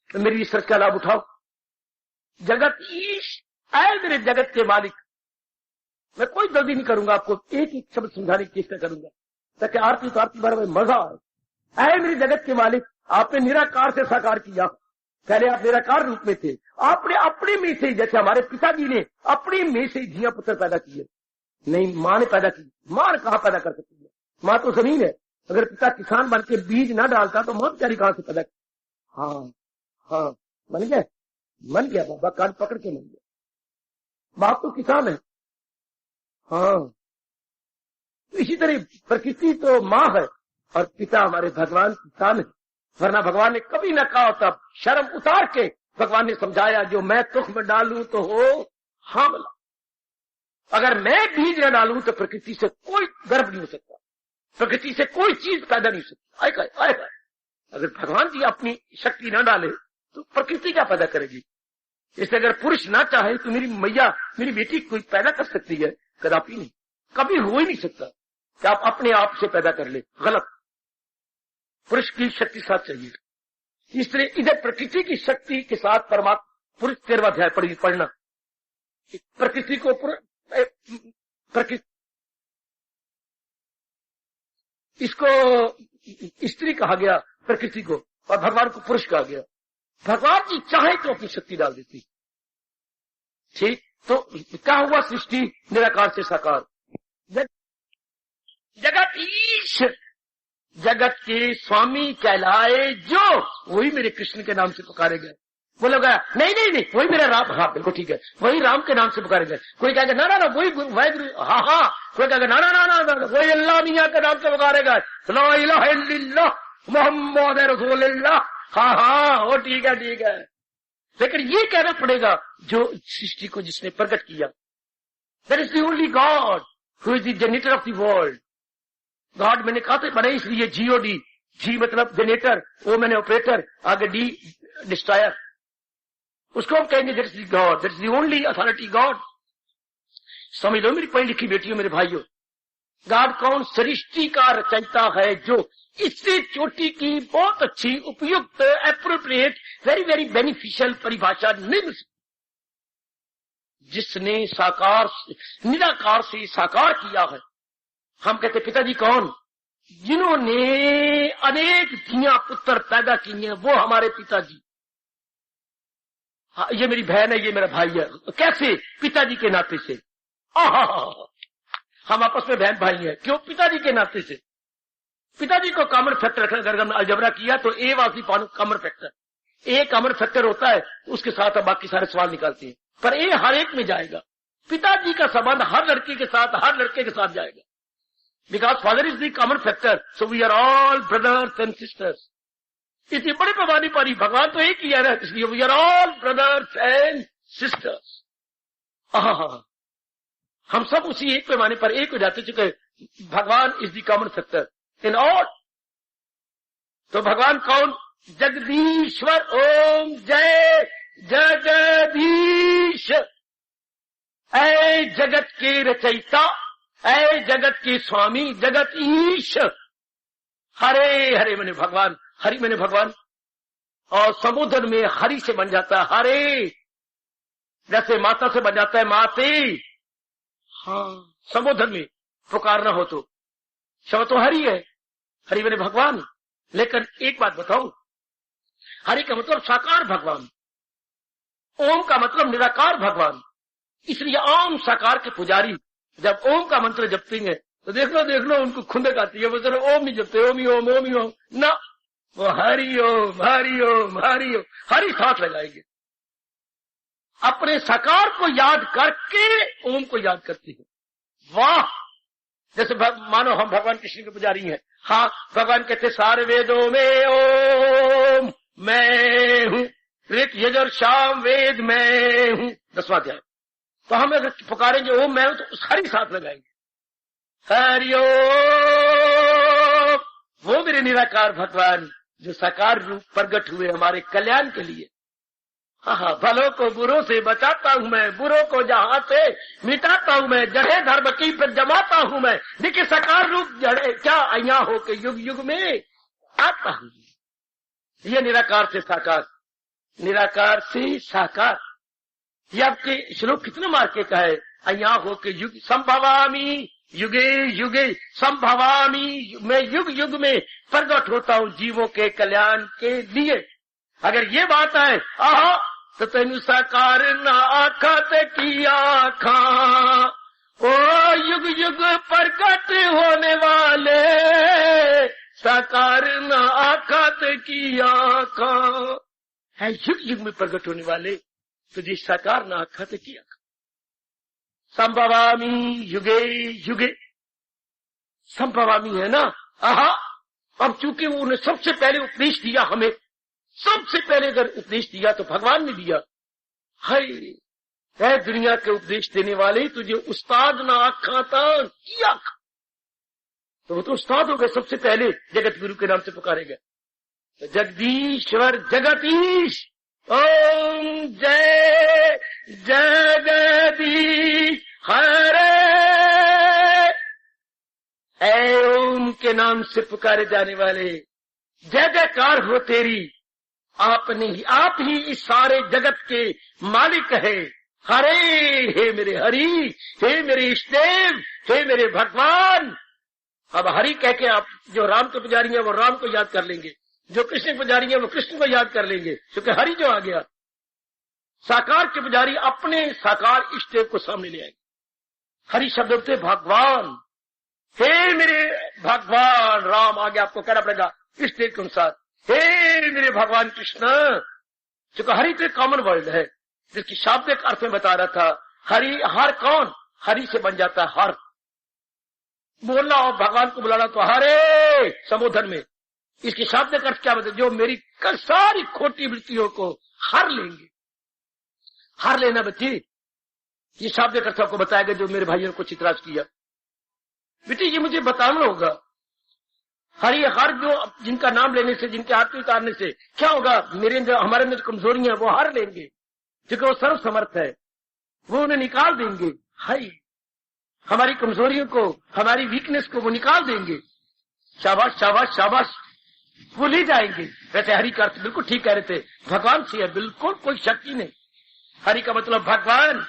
तो मेरी रिसर्च का लाभ उठाओ। जगत ईश, ऐ मेरे जगत के मालिक। मैं कोई जल्दी नहीं करूंगा, आपको एक एक शब्द समझाने की चेष्टा करूंगा ताकि आरती तो आरती बारे में मजा आए। ऐ मेरे जगत के मालिक, आपने निराकार से साकार किया। पहले आप निराकार रूप में थे, आपने अपने में से, जैसे हमारे पिताजी ने अपने में से जिया पुत्र पैदा किए। नहीं, मां ने पैदा की। मां कहां पैदा कर सकती है? मां तो जमीन है। अगर पिता किसान बन के बीज ना डालता तो मां बेचारी कहां से पैदा की? हाँ हाँ, बन गया, मन गया, बाबा कान पकड़ के मन गया। बाप तो किसान है। हाँ, इसी तरह प्रकृति तो मां है और पिता हमारे भगवान किसान है। वरना भगवान ने कभी न कहा होता, शर्म उतार के भगवान ने समझाया, जो मैं तुख में डालूं तो हो हामला। अगर मैं बीज न डालूं तो प्रकृति से कोई गर्भ नहीं हो सकता, प्रकृति से कोई चीज पैदा नहीं हो सकती। आएगा। अगर भगवान जी अपनी शक्ति न डाले तो प्रकृति क्या पैदा करेगी? इसलिए अगर पुरुष ना चाहे तो मेरी मैया, मेरी बेटी कोई पैदा कर सकती है? कदापि नहीं, कभी हो ही नहीं सकता कि आप अपने आप से पैदा कर ले। गलत। पुरुष की शक्ति साथ चाहिए। इसलिए इधर प्रकृति की शक्ति के साथ परमात्मा, पुरुष 13वां अध्याय पढ़ना। प्रकृति को प्रकृति, इसको स्त्री कहा गया प्रकृति को, और भगवान को पुरुष कहा गया। भगवान जी चाहे तो अपनी शक्ति डाल देती। ठीक, तो क्या हुआ? सृष्टि निराकार से साकार। जगत ईश, जगत के स्वामी कहलाए जो, वही मेरे कृष्ण के नाम से पुकारे गए। वो लोग नहीं नहीं नहीं वही मेरा राम, हाँ बिल्कुल ठीक है, वही राम के नाम से पुकारे गए। कोई कहेगा ना ना ना वही वाहिगुरु, हाँ हाँ। कोई कहेगा ना ना ना ना ना वही अल्लाह मियाँ के नाम से पुकारे गए, ला इलाहा इल्लल्लाह मुहम्मद रसूलुल्लाह, हाँ हाँ वो ठीक है ठीक है। लेकिन ये कहना पड़ेगा जो सृष्टि को जिसने प्रकट किया, that is the only God who is the generator off the world. God मैंने कहा था बने इसलिए जीओडी, जी मतलब जनरेटर, ओ मैंने ऑपरेटर, आगे डी डिस्ट्रॉयर, उसको हम कहेंगे that is God, that is the only authority God. समझ लो मेरी पढ़ी लिखी बेटियों मेरे भाइयों, गॉड कौन? सृष्टि का रचयिता है जो इससे चोटी की बहुत अच्छी उपयुक्त एप्रोप्रिएट वेरी वेरी बेनिफिशियल परिभाषा नहीं, जिसने साकार निराकार से साकार किया है। हम कहते पिताजी कौन? जिन्होंने अनेक धिया पुत्र पैदा किए हैं, वो हमारे पिताजी। हाँ, ये मेरी बहन है, ये मेरा भाई है। कैसे? पिताजी के नाते से। हम आपस में बहन भाई हैं। क्यों? पिताजी के नाते से। पिताजी को कॉमन फैक्टर रखना, अगर हमने अलजबरा किया तो ए was the common factor, A common factor होता है, उसके साथ अब बाकी सारे सवाल निकालते हैं, पर ए हर एक में जाएगा। पिताजी का संबंध हर लड़की के साथ, हर लड़के के साथ जाएगा, because father is the common factor, so we are all brothers and sisters. इतनी बड़े पैमाने पर ही भगवान तो एक ही है ना, इसलिए we are all brothers and sisters. हम सब उसी एक पैमाने पर एक हो जाते, चुके भगवान is the common factor in all. तो भगवान कौन? जगदीश्वर। ओम जय जगदीश। ऐ जगत के रचयिता, ऐ जगत के स्वामी, जगत ईश। हरे हरे मैंने भगवान, हरि मैंने भगवान, और समुद्र में हरि से बन जाता है हरे, जैसे माता से बन जाता है माते। हाँ, समुद्र में पुकारना हो तो शब्द तो हरि है, हरि मैंने भगवान। लेकिन एक बात बताऊं, हरि का मतलब साकार भगवान, ओम का मतलब निराकार भगवान। इसलिए ओम साकार के पुजारी जब ओम का मंत्र जपतेंगे तो देख लो उनको खुंदक आती है, वो जरा ओम नहीं जपते, ओम ही ओम ओम ही ओम ना, वो हरि ओम हरि ओम हरि ओम, हरि साथ लगाएंगे। अपने साकार को याद करके ओम को याद करती है। वाह! जैसे मानो हम भगवान कृष्ण के पुजारी हैं। हाँ, भगवान कहते सारे वेदों में ओम मैं हूं, ऋत यजुर साम वेद मैं हूं, 10वां अध्याय। तो हम अगर पुकारेंगे ओम मैं हूं तो हरि साथ लगाएंगे, हरि ओम। वो मेरे निराकार भगवान जो साकार रूप प्रकट हुए हमारे कल्याण के लिए। हाँ, भलों को बुरों से बचाता हूं मैं, बुरों को जहां से मिटाता हूं मैं, जड़े धर्म की पर जमाता हूं मैं। देखिए साकार रूप जड़े क्या अया हो के युग युग में आता हूं। ये निराकार से साकार, निराकार से साकार। ये आपके श्लोक कितने मार के कहा है? अया हो के युग संभवामी युगे युगे संभवामी, मैं युग युग में प्रकट होता हूं जीवों के कल्याण के लिए। अगर ये बात है आहा तो तेनु साकार ना आखत की आखा, ओ युग युग प्रकट होने वाले साकार ना आखत की आखा है, युग युग में प्रकट होने वाले तुझे साकार ना आखत की आखा। संभवामी युगे युगे, संभवामी है ना। आहा, अब चूंकि उन्होंने सबसे पहले उपदेश दिया हमें, सबसे पहले अगर उपदेश दिया तो भगवान ने दिया। है दुनिया के उपदेश देने वाले तुझे उस्ताद ना आखा था किया, तो वो तो उस्ताद हो गए सबसे पहले, जगत गुरु के नाम से पुकारे गए। तो जगदीश्वर जगतीश, ओम जय जगदीश हरे। ओम के नाम से पुकारे जाने वाले जय जयकार हो तेरी। आपने ही, आप ही इस सारे जगत के मालिक है। हरे, हे मेरे हरि, हे मेरे इष्टदेव, हे मेरे भगवान। अब हरि कह के आप जो राम के पुजारी हैं वो राम को याद कर लेंगे, जो कृष्ण के पुजारी हैं वो कृष्ण को याद कर लेंगे, क्योंकि हरि जो आ गया। साकार के पुजारी अपने साकार इष्टदेव को सामने ले आएंगे। हरि शब्द होते भगवान, हे मेरे भगवान राम, आगे आपको कहना पड़ेगा इस स्टेज के अनुसार, हे मेरे भगवान कृष्ण। क्योंकि हरि तो एक कॉमन वर्ड है जिसकी शाब्दिक अर्थ में बता रहा था। हरि, हर कौन? हरि से बन जाता है हर। बोलना और भगवान को बुलाना तो हरे संबोधन में। इसकी शाब्दिक अर्थ क्या बताए? जो मेरी सारी खोटी वृत्तियों को हर लेंगे। हर लेना बच्ची, ये शाब्दिक अर्थ आपको बताएगा जो मेरे भाइयों को चित्राज किया। बेटी ये मुझे बताना होगा। हरि हर, जो जिनका नाम लेने से, जिनके हाथ में उतारने से क्या होगा? मेरे अंदर, हमारे अंदर कमजोरियां वो हर लेंगे, क्योंकि वो सर्व समर्थ है, वो उन्हें निकाल देंगे। हरि हमारी कमजोरियों को, हमारी वीकनेस को वो निकाल देंगे। शाबाश शाबाश शाबाश, वो ले जाएंगे। वैसे हरि का अर्थ बिल्कुल ठीक कह रहे थे, भगवान से है, बिल्कुल कोई शक्ति नहीं। हरि का मतलब भगवान,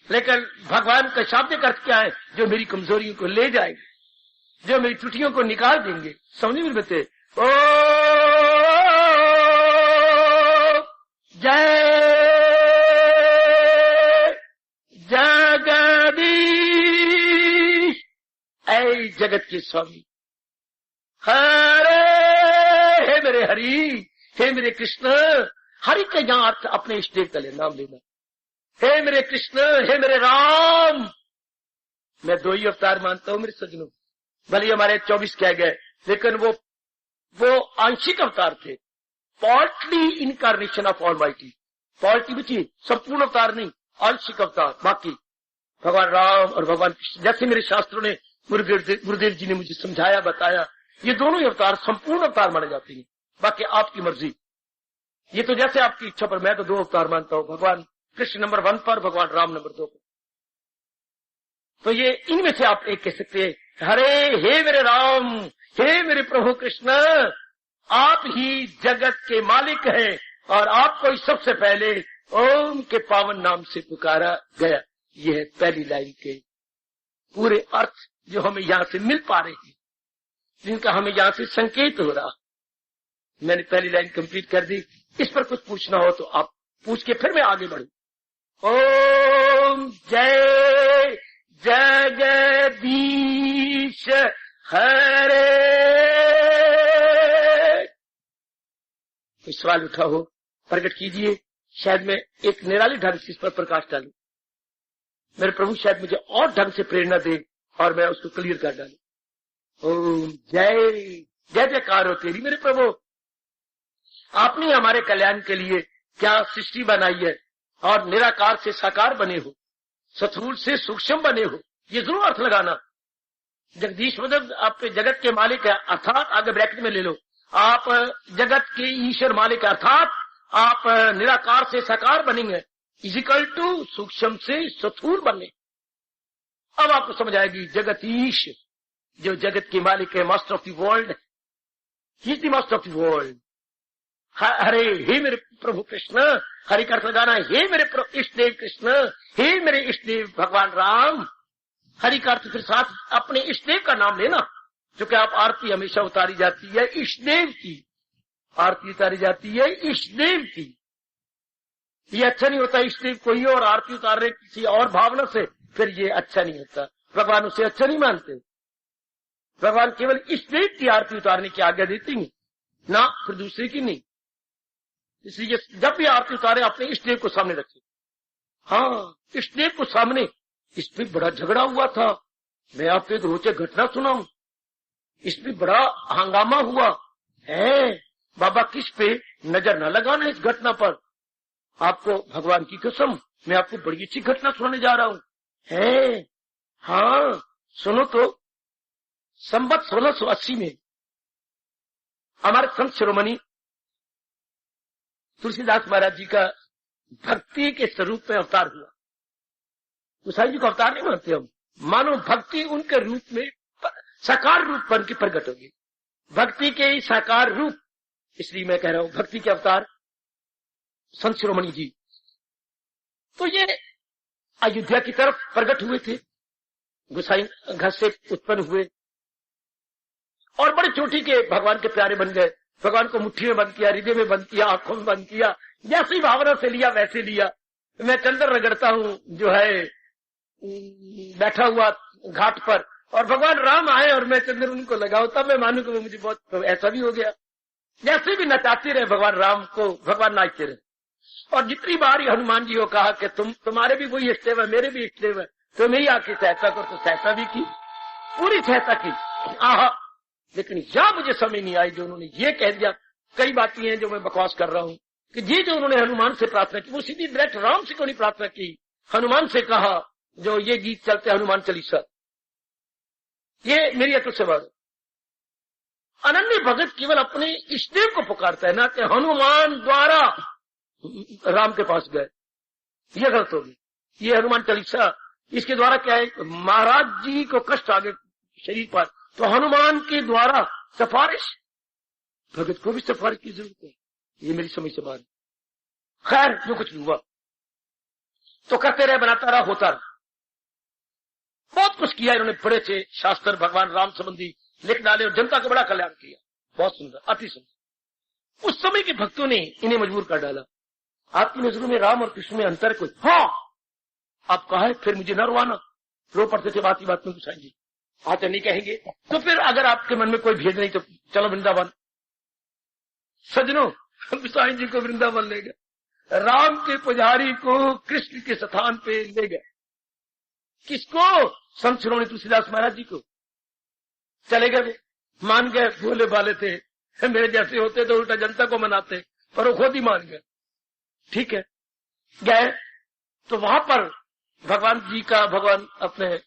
लेकिन भगवान का शाब्दिक अर्थ क्या है? जो मेरी कमजोरियों को ले जाएंगे, जो मेरी त्रुटियों को निकाल देंगे। समझ में बते? ओ जय जगदीश, ऐ जगत के स्वामी। हरे, हे मेरे हरि, हे मेरे कृष्ण। हरि का यहां अर्थ अपने इष्ट देव का नाम लेना। हे मेरे कृष्ण, हे मेरे राम। मैं दो ही अवतार मानता हूं मेरे सज्जनों। भले हमारे 24 कह गए, लेकिन वो आंशिक अवतार थे। Partly incarnation of almighty. Partly बची, संपूर्ण अवतार नहीं, आंशिक अवतार। बाकी भगवान राम और भगवान कृष्ण, जैसे मेरे शास्त्रों ने, गुरुदेव जी ने मुझे समझाया, बताया, ये दोनों ही अवतार संपूर्ण अवतार माने जाते हैं। बाकी आपकी मर्जी। ये तो जैसे आपकी इच्छा पर, मैं तो दो अवतार मानता हूं, भगवान कृष्ण नंबर 1 पर, भगवान राम नंबर 2 पर। तो ये इनमें से आप एक कह सकते हैं, हरे, हे मेरे राम, हे मेरे प्रभु कृष्ण, आप ही जगत के मालिक हैं और आपको ही सबसे पहले ओम के पावन नाम से पुकारा गया। यह है पहली लाइन के पूरे अर्थ जो हमें यहां से मिल पा रहे हैं, जिनका हमें यहां से संकेत हो रहा। मैंने पहली लाइन कंप्लीट कर दी। इस पर कुछ पूछना हो तो आप पूछ के फिर मैं आगे बढ़ू। ओम जय जगदीश हरे। कोई सवाल उठा हो प्रकट कीजिए, शायद मैं एक निराली ढंग से इस पर प्रकाश डालूं। मेरे प्रभु शायद मुझे और ढंग से प्रेरणा दे और मैं उसको क्लियर कर डालूं। ओम जय जय जयकार हो तेरी मेरे प्रभु। आपने हमारे कल्याण के लिए क्या सृष्टि बनाई है और निराकार से साकार बने हो, स्थूल से सूक्ष्म बने हो। ये जरूर अर्थ लगाना। जगदीश मतलब आप जगत के मालिक है, अर्थात आगे ब्रैकेट में ले लो, आप जगत के ईश्वर मालिक है, अर्थात आप निराकार से साकार बनेंगे, इजिकल टू सूक्ष्म से स्थूल बने। अब आपको समझ आएगी जगतीश जो जगत के मालिक है, master of the world, he is the master of the world. Hare, हे मेरे प्रभु कृष्ण, हरि का अर्थ लगाना, हे मेरे इष्ट देव कृष्ण, हे मेरे इष्ट देव भगवान राम। हरि का अर्थ फिर साथ अपने इष्ट देव का नाम लेना, जो कि आप आरती हमेशा उतारी जाती है इष्ट देव की, आरती उतारी जाती है इष्ट देव की। ये अच्छा नहीं होता इष्ट देव कोई और आरती उतार रहे किसी और भावना से, फिर ये अच्छा नहीं होता। भगवान उसे अच्छा नहीं मानते। भगवान केवल इष्ट देव की आरती उतारने की आज्ञा देती हैं, ना फिर दूसरे की नहीं। इसलिए जब भी आरती उतारे अपने इष्ट देव को सामने रखें। हाँ, इष्ट देव को सामने। इस पे बड़ा झगड़ा हुआ था, मैं आपको एक रोचक घटना सुनाऊं। इस पे बड़ा हंगामा हुआ है। बाबा किस पे नजर न लगाना इस घटना पर। आपको भगवान की कसम, मैं आपको बड़ी अच्छी घटना सुनाने जा रहा हूं। है हाँ, सुनो तो। संवत 1680 में हमारे संत शिरोमणि तुलसीदास महाराज जी का भक्ति के स्वरूप में अवतार हुआ। गोसाई जी को अवतार नहीं मानते हम, मानो भक्ति उनके रूप में साकार रूप बन के प्रकट होगी, भक्ति के ही साकार रूप। इसलिए मैं कह रहा हूं भक्ति के अवतार संत शिरोमणि जी। तो ये अयोध्या की तरफ प्रकट हुए थे, गोसाई घर से उत्पन्न हुए और बड़े चोटी के भगवान के प्यारे बन गए। भगवान को मुट्ठी में बंद किया, हृदय में बंद किया, आंखों में बंद किया, जैसी भावना से लिया वैसे लिया। मैं चंदन रगड़ता हूं, जो है बैठा हुआ घाट पर, और भगवान राम आए और मैं चंद्र उनको लगाऊं, तब मैं मानू कि वो मुझे बहुत, तो ऐसा भी हो गया। जैसे भी नचाते रहे भगवान राम को, भगवान नाचते रहे। और जितनी बार ही हनुमान जी को कहा कि तुम्हारे भी वही इष्टदेव है, मेरे भी इष्टदेव है, तुम ही आके सहायता करो, तो सहायता भी की, पूरी सहायता की। आहा, लेकिन यह मुझे समझ नहीं आई जो उन्होंने ये कह दिया। कई बातें हैं जो मैं बकवास कर रहा हूं कि ये जो उन्होंने हनुमान से प्रार्थना की, वो सीधी डायरेक्ट राम से क्यों नहीं प्रार्थना की, हनुमान से कहा। जो ये गीत चलते हनुमान चालीसा, ये मेरी अकल से बात। अनन्य भगत केवल अपने इष्टदेव को पुकारता है, ना कि हनुमान द्वारा राम के पास गए, ये गलत होगी। ये हनुमान चालीसा, इसके द्वारा क्या है, महाराज जी को कष्ट आ गए शरीर पर, तो हनुमान के द्वारा सिफारिश, भगत को भी सिफारिश की जरूरत है। ये मेरी समझ से बात। खैर, जो कुछ भी हुआ तो करते रहे, बनाता रहा, होता रहा। बहुत कुछ किया इन्होंने, बड़े थे शास्त्र भगवान राम संबंधी लिख डाले और जनता का बड़ा कल्याण किया। बहुत सुंदर, अति सुंदर। उस समय के भक्तों ने इन्हें मजबूर कर डाला। आपकी नजरों में राम और कृष्ण में अंतर कोई? हाँ, आप कहा है, फिर मुझे न रुआना। रो पड़ते थे बात ही बात में गुसाई जी, आते नहीं कहेंगे तो फिर अगर आपके मन में कोई भेद नहीं तो चलो वृंदावन। सजनों, गुसाई जी को वृंदावन ले गए, राम के पुजारी को कृष्ण के स्थान पे ले गए। किसको? संत शिरोमणि तुलसीदास महाराज जी को। चले गए, मान गए, भोले भाले थे, मेरे जैसे होते तो उल्टा जनता को मनाते, पर वो खुद ही मान गए। ठीक है, गए तो वहां पर भगवान जी का, भगवान अपने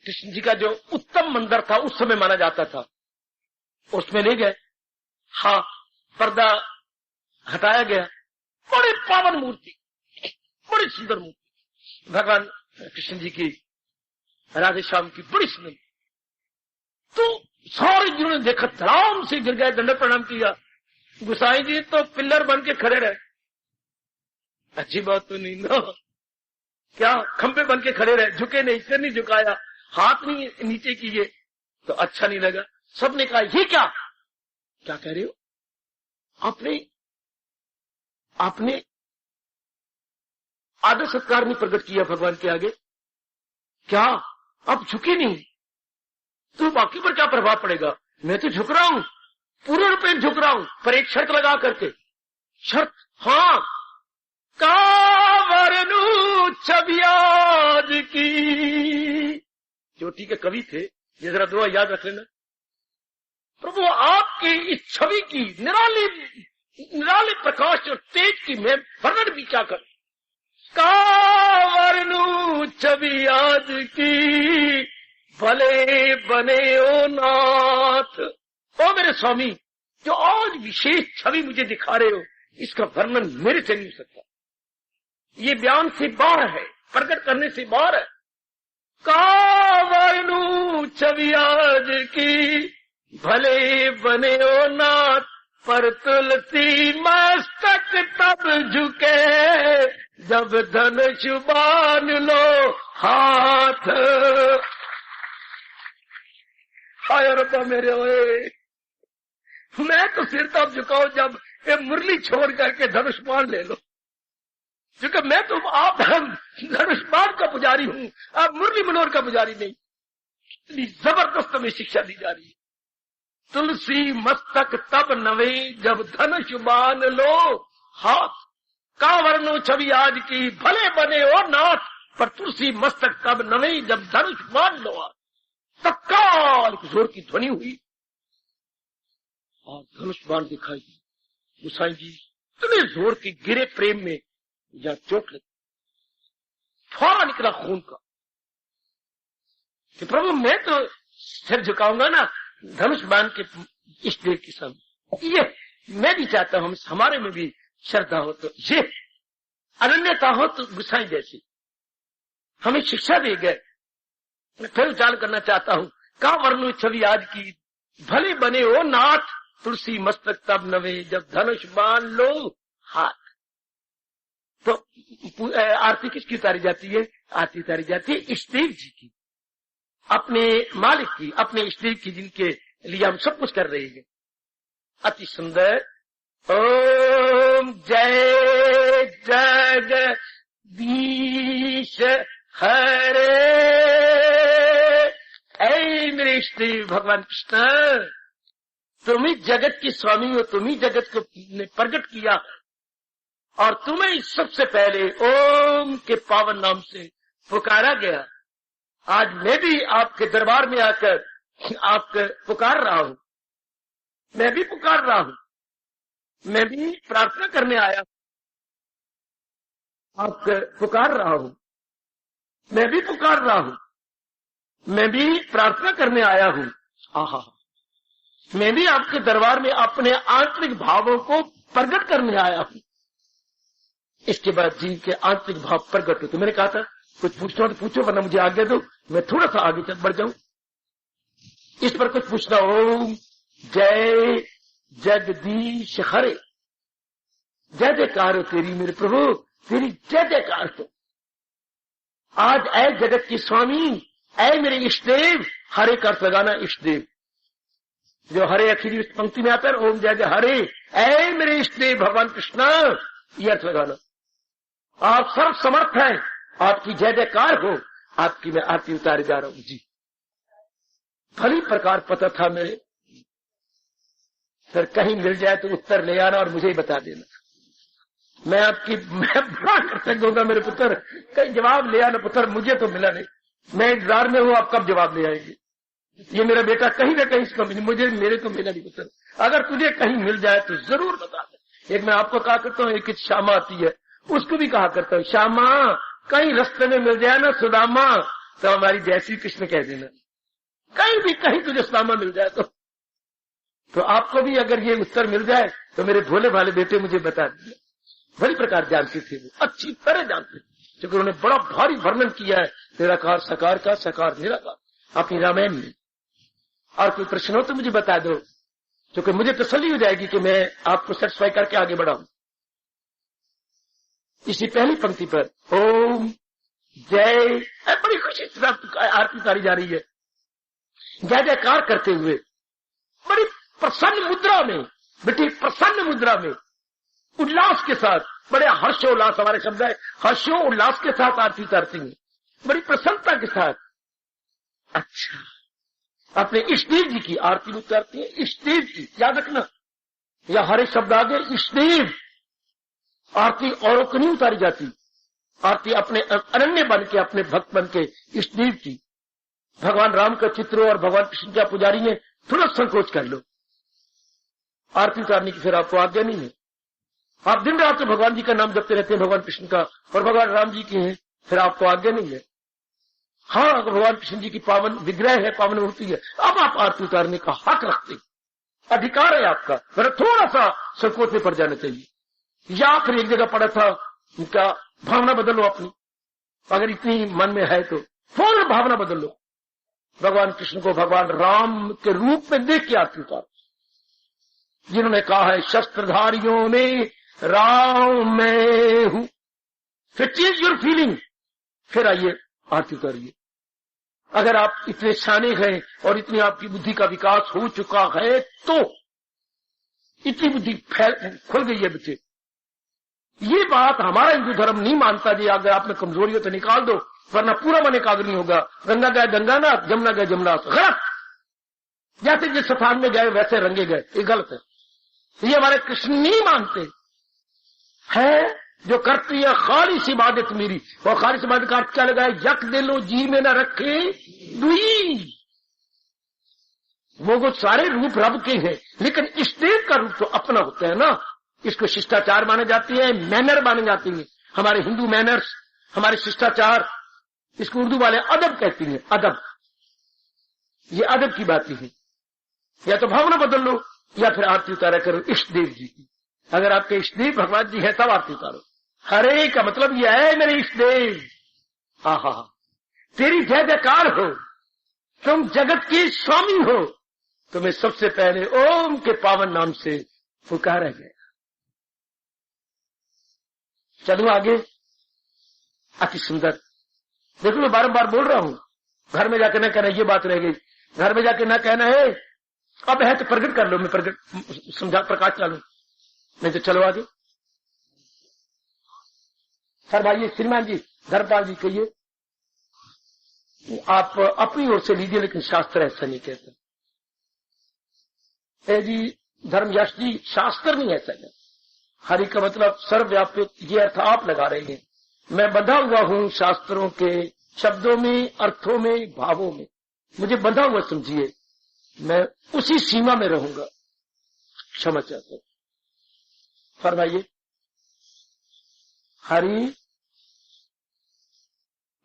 कृष्ण जी का जो उत्तम मंदिर था उस समय माना जाता था, उसमें ले गए। हाँ, पर्दा हटाया गया, बड़ी पावन मूर्ति, बड़ी सुंदर मूर्ति भगवान कृष्ण जी की, राधे श्याम की, बड़ी सुंदर। तो सारे जिन्होंने देखा धड़ाम से गिर गए, दंड प्रणाम किया। गुसाई जी तो पिल्लर बन के खड़े रहे। अच्छी बात तो नहीं ना, क्या खंबे बन के खड़े रहे, झुके नहीं, सिर नहीं झुकाया, हाथ नहीं नीचे किए, तो अच्छा नहीं लगा। सबने कहा ये क्या कह रहे हो? आपने आदर सत्कार नहीं प्रकट किया भगवान के आगे, क्या आप झुके नहीं? तो बाकी पर क्या प्रभाव पड़ेगा? मैं तो झुक रहा हूं, पूरे रूप में झुक रहा हूं, पर एक शर्त लगा करके। शर्त? हाँ, कावरनु छबियाज की। चोटी के कवि थे, ये जरा दुआ याद रख लेना। प्रभु आपकी इस छवि की निराले प्रकाश और तेज की मैं वर्णन भी क्या कर। कावरनु छबियाज की, भले बने ओ नाथ। ओ मेरे स्वामी, जो आज विशेष छवि मुझे दिखा रहे हो, इसका वर्णन मेरे से नहीं हो सकता। ये बयान से बाहर है, प्रकट करने से बाहर है। कावरनु छबियाज की, भले बने ओ नाथ, पर तुलसी मस्तक तब झुके, जब धनुष बाण लो हाथ। हाय रब्बा मेरे, ओए मैं तो सिर तब झुकाऊं जब ये मुरली छोड़ करके धनुष बाण ले लो, क्योंकि मैं तो आप धनुष बाण का पुजारी हूं, आप मुरली मनोहर का पुजारी नहीं। इतनी जबरदस्त में शिक्षा दी जा रही है। तुलसी मस्तक तब नवे, जब धनुष बाण लो हाथ। कावरनु छवि आज की, भले बने ओ नाथ, पर तुलसी मस्तक तब नवे, जब धनुष बाण लो हाथ। तत्काल जोर की ध्वनि हुई और धनुष बाण दिखाई दी। गुसाई जी इतने जोर की गिरे प्रेम में, या चोट लगी, फौरा निकला खून का कि प्रभु मैं तो सिर झुकाऊंगा ना धनुष बाण के इस देव के सामने। ये मैं भी चाहता हूं हमारे में भी श्रद्धा हो, तो ये अनन्यता हो तो गुसाई जैसी हमें शिक्षा दे गए। मैं फिर उच्चारण करना चाहता हूं, कावरनु छवि आज की, भले बने ओ नाथ, तुलसी मस्तक तब नवे, जब धनुष बाण लो हाथ। तो आरती किसकी उतारी जाती है? आरती उतारी जाती है इष्टदेव जी की, अपने मालिक की, अपने इष्टदेव की, जिनके लिए हम सब कुछ कर रहे हैं। अति सुंदर। ओम जय जगदीश हरे इष्टदेव भगवान कृष्ण, तुम ही जगत की स्वामी हो, तुम ही जगत को ने प्रकट किया और तुम्हें सबसे पहले ओम के पावन नाम से पुकारा गया। आज मैं भी आपके दरबार में आकर आपके पुकार रहा हूं, मैं भी पुकार रहा हूं, मैं भी प्रार्थना करने आया, आपके पुकार रहा हूं, मैं भी पुकार रहा हूं, मैं भी प्रार्थना करने आया हूं। आहा, मैं भी आपके दरबार में अपने आंतरिक भावों को प्रकट करने आया हूं। इसके बाद जीव के आंतरिक भाव प्रकट होते। मैंने कहा था कुछ पूछना तो पूछो, वरना मुझे आगे दो, मैं थोड़ा सा आगे चल बढ़ जाऊं। इस पर कुछ पूछना। ओम जय जगदीश हरे, जय जयकार हो तेरी मेरे प्रभु, तेरी जय जयकार हो। आज ऐ जगत की स्वामी, ऐ मेरे इष्टदेव, हरे का अर्थ लगाना इष्टदेव, जो हरे आखिरी इस पंक्ति में आता है, ओम जय जय हरे, ऐ मेरे इष्टदेव भगवान कृष्ण, यह अर्थ लगाना। आप सर्व समर्थ हैं, आपकी जय जयकार हो, आपकी मैं आरती उतारे जा रहा हूं जी। भली प्रकार पता था मेरे सर, कहीं मिल जाए तो उत्तर ले आना और मुझे ही बता देना। मैं बड़ा कृतज्ञ होगा मेरे पुत्र, कहीं जवाब ले आना पुत्र, मुझे तो मिला नहीं, मैं इंतजार में हूं आप कब जवाब ले आएंगे। ये मेरा बेटा कहीं ना कहीं इसको मुझे मेरे को मिला नहीं पुत्र, अगर तुझे कहीं मिल जाए तो जरूर बता दे। एक मैं आपको कहा करता हूँ, एक श्यामा आती है, उसको भी कहा करता हूँ, श्यामा कहीं रास्ते में मिल जाए ना सुदामा, तो हमारी जय श्री कृष्ण कह देना। कहीं भी कहीं तुझे सुदामा मिल जाए तो आपको भी अगर ये उत्तर मिल जाए तो मेरे भोले भाले बेटे मुझे बता दिए। बड़ी प्रकार जानते थे वो, अच्छी तरह जानते, क्योंकि उन्होंने बड़ा भारी वर्णन किया है निराकार साकार का, साकार निराकार अपनी रामायण में। और कोई प्रश्न हो तो मुझे बता दो, क्योंकि मुझे तसल्ली हो जाएगी कि मैं आपको सेटिस्फाई करके आगे बढ़ाऊं। इसी पहली पंक्ति पर ओम जय, बड़ी खुशी से आरती उतारी जा रही है, जय जयकार करते हुए बड़ी प्रसन्न मुद्रा में, बेटी प्रसन्न मुद्रा में, उल्लास के साथ, बड़े हर्षोल्लास, हमारे शब्द है हर्षो उल्लास के साथ आरती उतारती है, बड़ी प्रसन्नता के साथ। अच्छा, अपने इष्टदेव जी की आरती उतारती है, इष्टदेव की, याद रखना, या हरे शब्द आगे इष्टदेव। आरती औरों को नहीं उतारी जाती, आरती अपने अनन्य बन के, अपने भक्त बन के इष्टदेव की। भगवान राम का चित्र हो और भगवान कृष्ण का पुजारी ने थोड़ा संकोच कर लो, आरती उतारने की फिर आपको आज्ञा नहीं है। आप दिन रात तो भगवान जी का नाम जपते रहते हैं, भगवान कृष्ण का, और भगवान राम जी की है, फिर आपको आज्ञा नहीं है। हाँ, अगर भगवान कृष्ण जी की पावन विग्रह है, पावन मूर्ति है, अब आप आरती उतारने का हक रखते, अधिकार है आपका, फिर थोड़ा सा संकोच में पड़ जाना चाहिए। या फिर एक जगह पड़ा था, उनका भावना बदलो अपनी, अगर इतनी मन में है तो फौरन भावना बदल लो, भगवान कृष्ण को भगवान राम के रूप में देख के आरती उतारो। जिन्होंने कहा है शस्त्रधारियों में राम मैं हूं, फिर चेंज योर फीलिंग, फिर आइए आरती उतारिए। अगर आप इतने शाने हैं और इतनी आपकी बुद्धि का विकास हो चुका है तो इतनी बुद्धि खुल गई है बच्चे। ये बात हमारा हिंदू धर्म नहीं मानता जी, अगर आप में कमजोरी हो तो निकाल दो, वरना पूरा मन एकाग्र नहीं होगा। गंगा गए गंगानाथ, जमुना गए जमुनाथ, गलत। जैसे जिस स्थान में गए वैसे रंगे गए, ये गलत है। ये हमारे कृष्ण नहीं मानते है, जो करती है खालिस इबादत मेरी, और खालिस इबादत का अर्थ क्या लगा है, यक दे लो जी में न रखे दुई। वो सारे रूप रब के हैं, लेकिन इष्टदेव का रूप तो अपना होता है ना। इसको शिष्टाचार माने जाती है, मैनर माने जाती है, हमारे हिंदू मैनर्स, हमारे शिष्टाचार, इसको उर्दू वाले अदब कहती हैं, अदब। ये अदब की बातें हैं। या तो भावना बदल लो या फिर आरती उतारा करो इष्टदेव जी की। अगर आपके इष्टदेव भगवान जी है तब आरती उतारो। हरे का मतलब यह है मेरे इष्टदेव, आहा तेरी जय जयकार हो, तुम जगत के स्वामी हो, तुम्हें सबसे पहले ओम के पावन नाम से पुकारा गया। चलो आगे, अति सुंदर। देखो मैं बारंबार बोल रहा हूं, घर में जाकर न कहना ये बात रह गई, घर में जाकर न कहना है अब है तो प्रकट कर लो, मैं प्रकट समझा प्रकाश चालू, नहीं तो चलो आगे। सर भाई श्रीमान जी, धर्मपाल जी कहिए, आप अपनी ओर से लीजिए, लेकिन शास्त्र ऐसा नहीं कहता। जी धर्मयश जी, शास्त्र नहीं ऐसा कहता। हरि का मतलब सर्वव्यापक, ये अर्थ आप लगा रहे हैं। मैं बंधा हुआ हूं शास्त्रों के शब्दों में, अर्थों में, भावों में, मुझे बंधा हुआ समझिए, मैं उसी सीमा में रहूंगा। क्षमा चाहता हूं। फरमाइए। हरि,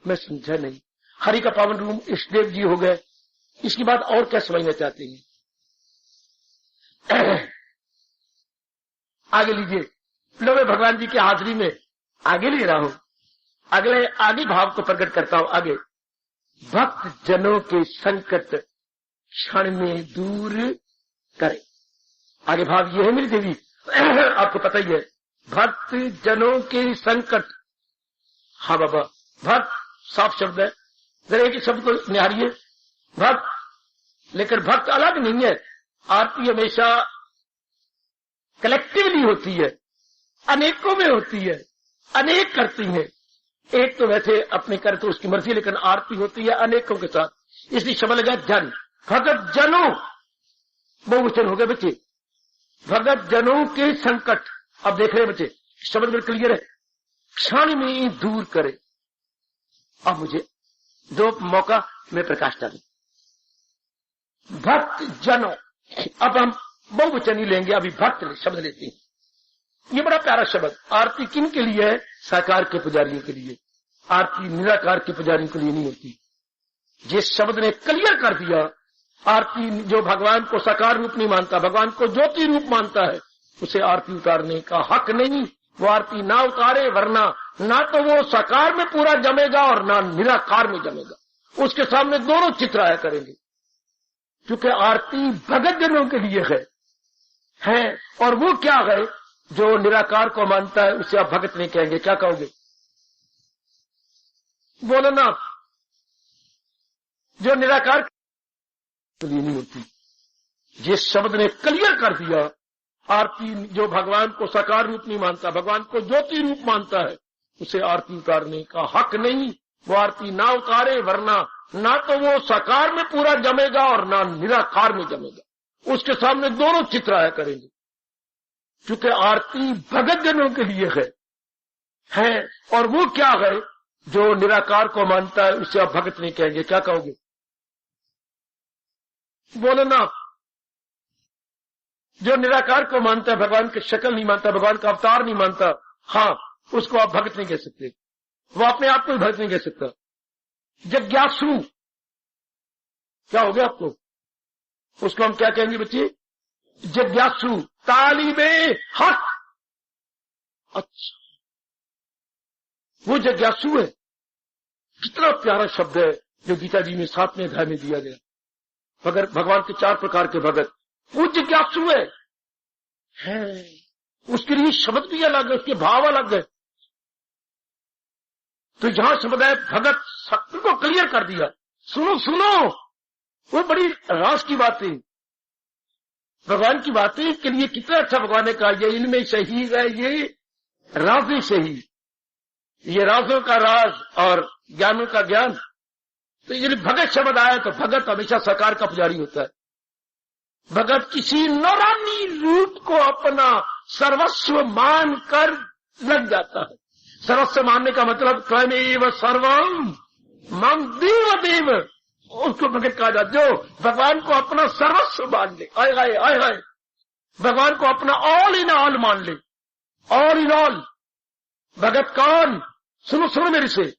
मैं समझा नहीं। हरि का पावन रूप इष्टदेव जी हो गए, इसकी बात और क्या समझना चाहते हैं? आगे लीजिए। लो, मैं भगवान जी की हाजिरी में आगे ले रहा हूं, आगे भाव को प्रकट करता हूं। आगे, भक्त जनों के संकट क्षण में दूर करे। आगे भाव यह है मेरी देवी, आपको पता ही है, भक्त जनों के संकट। हाँ बाबा, भक्त साफ शब्द है, जरा एक शब्द को निहारिए, भक्त। लेकिन भक्त अलग नहीं है। आरती हमेशा कलेक्टिवली होती है, अनेकों में होती है, अनेक करती है। एक तो वैसे अपने करे तो उसकी मर्जी, लेकिन आरती होती है अनेकों के साथ, इसलिए शब्द लगा जन। भगत जनों, बहुवचन हो गए बच्चे। भगत जनों के संकट, अब देख रहे बच्चे, शब्द में क्लियर है, क्षण में दूर करे। अब मुझे दो मौका में प्रकाश डालें। भक्त जनों, अब हम बहुवचन ही लेंगे, अभी भक्त शब्द लेते हैं। ये बड़ा प्यारा शब्द। आरती किन के लिए है? साकार के पुजारियों के लिए। आरती निराकार के पुजारियों के लिए नहीं होती। जिस शब्द ने क्लियर कर दिया, आरती जो भगवान को साकार रूप नहीं मानता, भगवान को ज्योति रूप मानता है, उसे आरती उतारने का हक नहीं। वो आरती ना उतारे, वरना ना तो वो साकार में पूरा जमेगा और ना निराकार में जमेगा। उसके सामने दोनों चित्र आया करेंगे, क्योंकि आरती भगत जनों के लिए है। और वो क्या है? जो निराकार को मानता है उसे आप भगत नहीं कहेंगे। क्या कहोगे? बोलो ना। जो निराकार के लिए नहीं होती। जिस शब्द ने क्लियर कर दिया, आरती जो भगवान को साकार रूप नहीं मानता, भगवान को ज्योति रूप मानता है, उसे आरती उतारने का हक नहीं। वो आरती ना उतारे, वरना ना तो वो साकार में पूरा जमेगा और ना निराकार में जमेगा। उसके सामने दोनों चित्र आया करेंगे, क्योंकि आरती भगत जनों के लिए है। और वो क्या है? जो निराकार को मानता है उसे आप भगत नहीं कहेंगे। क्या कहोगे? बोलो ना। जो निराकार को मानता है, भगवान की शक्ल नहीं मानता, भगवान का अवतार नहीं मानता, हाँ, उसको आप भगत नहीं कह सकते। वो अपने आप को भी भगत नहीं कह सकता। जिज्ञासु, क्या हो गया आपको? उसको हम क्या कहेंगे बच्चे? जिज्ञासु, तालिबे हक। अच्छा, वो जिज्ञासु है। कितना प्यारा शब्द है जो गीता जी में 7वें अध्याय में दिया गया। मगर भगवान के 4 प्रकार के भगत, वो जिज्ञासु है। उसके लिए शब्द भी अलग है, उसके भाव अलग है। तो जहां शब्द है भगत, सत्य को क्लियर कर दिया। सुनो सुनो, वो बड़ी रास की बात है, भगवान की बातें के लिए कितना अच्छा भगवान ने कहा। ये इनमें सही है, ये राज सही, ये राजों का राज और ज्ञानों का ज्ञान। तो ये भगत शब्द आया तो भगत हमेशा साकार का पुजारी होता है। भगत किसी नौरानी रूप को अपना सर्वस्व मान कर लग जाता है। सर्वस्व मानने का मतलब त्वमेव सर्वम मम देव देव, उसको भगत कहा जाता। जो भगवान को अपना सर्वस्व मान ले, आय हाय आय हाय, भगवान को अपना ऑल इन ऑल मान ले, ऑल इन ऑल। भगत कौन? सुनो सुनो मेरे से,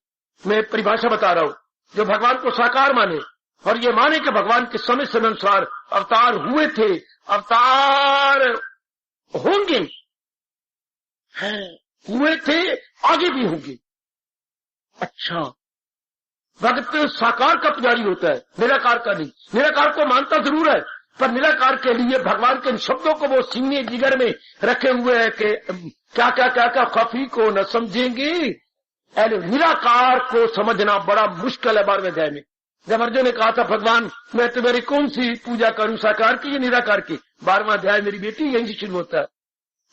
मैं परिभाषा बता रहा हूं। जो भगवान को साकार माने और ये माने कि भगवान के समय समय अनुसार अवतार हुए थे, अवतार होंगे, हुए थे, आगे भी होंगे। अच्छा, भगत साकार का पुजारी होता है, निराकार का नहीं। निराकार को मानता जरूर है, पर निराकार के लिए भगवान के इन शब्दों को वो सीने जिगर में रखे हुए है कि क्या क्या क्या क्या खफी को न समझेंगे। निराकार को समझना बड़ा मुश्किल है। 12वें अध्याय में जब अर्जुन ने कहा था भगवान मैं तुम्हारी कौन सी पूजा करूं, साकार की या निराकार की? 12वां अध्याय मेरी बेटी यहीं से शुरू होता है।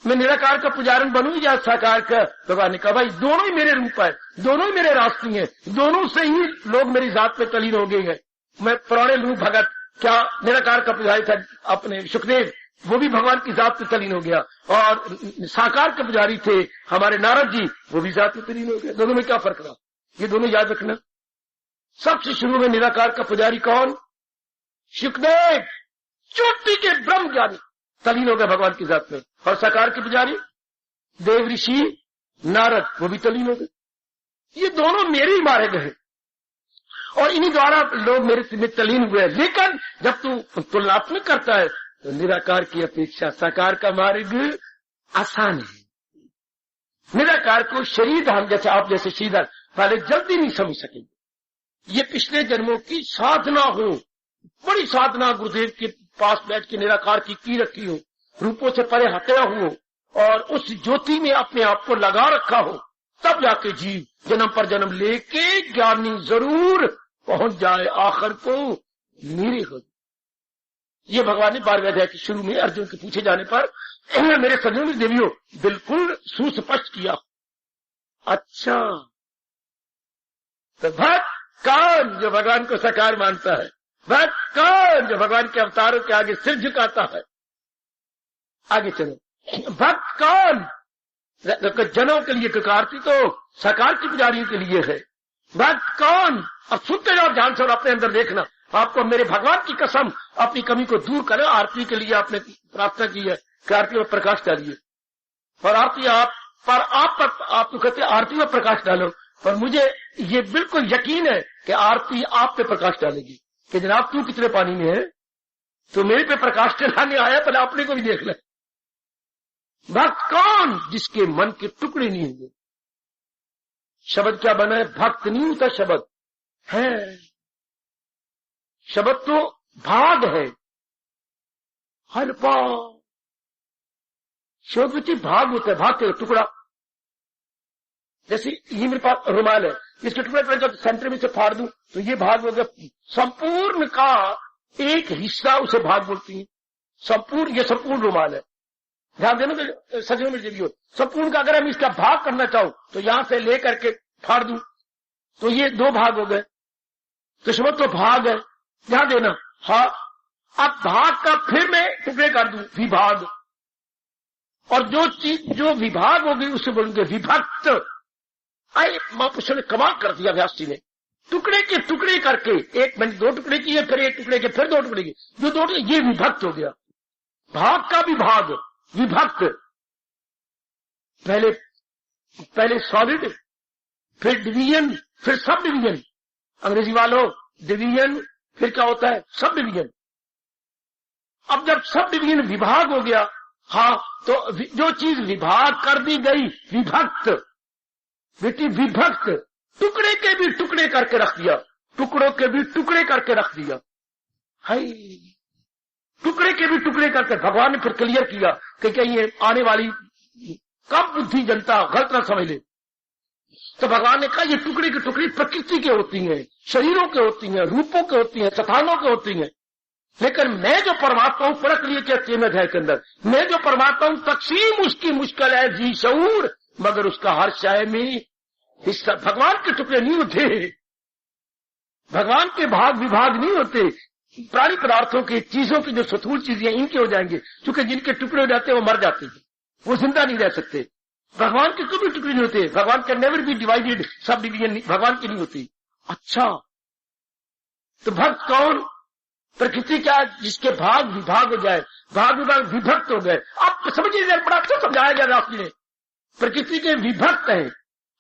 मैं निराकार का पुजारन बनूं या साकार का? भगवान ने कहा भाई दोनों ही मेरे रूप है, दोनों ही मेरे रास्ते हैं, दोनों से ही लोग मेरी जात में तलीन हो गए हैं। मैं पुराने लू भगत, क्या निराकार का पुजारी था अपने सुखदेव, वो भी भगवान की जात में तलीन हो गया, और साकार के पुजारी थे हमारे नारद जी, वो भी जात में तलीन हो गया। दोनों में क्या फर्क रहा, ये दोनों याद रखना। सबसे शुरू में निराकार का पुजारी कौन? सुखदेव, चोटी के ब्रह्म ज्ञानी, तलीन हो गया भगवान की जात में। और साकार के पुजारी देव ऋषि नारद, वो भी तलीन हो गए। ये दोनों मेरे ही मारे गए और इन्हीं द्वारा लोग मेरे में तलीन हुए। लेकिन जब तू तुलनात्मक करता है तो निराकार की अपेक्षा साकार का मार्ग आसान है। निराकार को शरीर धाम जैसे आप जैसे सीधा पहले जल्दी नहीं समझ सकेंगे। ये पिछले जन्मों की साधना हो, बड़ी साधना गुरुदेव के पास बैठ के निराकार की रखी हो, रूपों से परे हटया हो और उस ज्योति में अपने आप को लगा रखा हो, तब जाके जीव जन्म पर जन्म लेके ज्ञानी जरूर पहुंच जाए आखिर को मेरे हो। ये भगवान ने 12वें अध्याय के शुरू में अर्जुन के पूछे जाने पर मेरे सज्जनों देवियों बिल्कुल सुस्पष्ट किया। अच्छा, तो भक्त कौन जो भगवान को साकार मानता है? भक्त कौन जो भगवान के अवतारों के आगे सिर झुकाता है? आगे चलो, भक्त कौन? जनों के लिए, क्योंकि आरती तो साकार की पुजारियों के लिए है। भक्त कौन? अब सुनते जाओ ध्यान से और अपने अंदर देखना। आपको मेरे भगवान की कसम अपनी कमी को दूर करें। आरती के लिए आपने प्रार्थना की है कि आरती में प्रकाश डालिए, और आरती आप तो कहते आरती में प्रकाश डालो, पर मुझे ये बिल्कुल यकीन है कि आरती आप पे प्रकाश डालेगी कि जनाब तू कितने पानी में है, तो मेरे पे प्रकाश चलाने आया, पहले अपने को भी देख ले। भक्त कौन? जिसके मन के टुकड़े नहीं होंगे। शब्द क्या बना है? भक्त नहीं होता, शब्द है। शब्द तो भाग है, हर भाग शब्द भाग होता है, भाग के टुकड़ा। जैसे ये मेरे पास रुमाल है, इसके टुकड़े पर जब सेंटर में से फाड़ दूं तो ये भाग हो गया। संपूर्ण का एक हिस्सा उसे भाग बोलती है। संपूर्ण, ये संपूर्ण रुमाल है, ध्यान देना सजनों में जरिए। संपूर्ण का अगर हम इसका भाग करना चाहो तो यहां से लेकर के फाड़ दूं तो ये 2 भाग हो गए। तो शब्द तो भाग है, ध्यान देना। हाँ, अब भाग का फिर मैं टुकड़े कर दूं, विभाग, और जो चीज जो विभाग होगी उसे बोलेंगे विभक्त। आए महापुरुषों ने कमाल कर दिया व्यास जी ने, टुकड़े के टुकड़े करके, एक मैंने 2 टुकड़े किए, फिर 1 टुकड़े के, फिर 2 टुकड़े किए, जो 2 टुकड़े, ये विभक्त हो गया। भाग का भी भाग, विभक्त। पहले सॉलिड, फिर डिवीजन, फिर सब डिवीजन। अंग्रेजी वालों डिवीजन, फिर क्या होता है? Sub division. अब जब सब डिवीजन विभाग हो गया, हाँ, तो जो चीज विभाग कर दी गई विभक्त, बेटी विभक्त, टुकड़े के भी टुकड़े करके रख दिया, टुकड़ों के भी टुकड़े करके रख दिया। हाय, टुकड़े के भी टुकड़े करके भगवान ने फिर क्लियर किया कि कहीं ये आने वाली कम बुद्धि जनता गलत ना समझ ले। तो भगवान ने कहा ये टुकड़े के टुकड़े प्रकृति के होती हैं, शरीरों के होती हैं, रूपों के होती हैं, स्थानों के होती हैं, लेकिन मैं जो परमात्मा हूं, परख लिए क्या 3 अध्याय के अंदर, मैं जो परमात्मा हूं तकसीम उसकी मुश्किल है जी शऊर, मगर उसका हर शय में हिस्सा। भगवान के टुकड़े नहीं होते, भगवान के भाग विभाग नहीं होते। प्राणी पदार्थों की चीजों की जो स्थूल चीजें इनके हो जाएंगे, क्योंकि जिनके टुकड़े हो जाते हैं वो मर जाते हैं, वो जिंदा नहीं रह सकते। भगवान के कभी टुकड़े नहीं होते, भगवान can never be divided, sub division भगवान की नहीं होती। अच्छा, तो भक्त कौन? प्रकृति क्या? जिसके भाग विभाग हो जाए, भाग विभाग विभक्त हो गए। आप समझिए, बड़ा अच्छा समझाया गया रास्ते ने, प्रकृति के विभक्त है।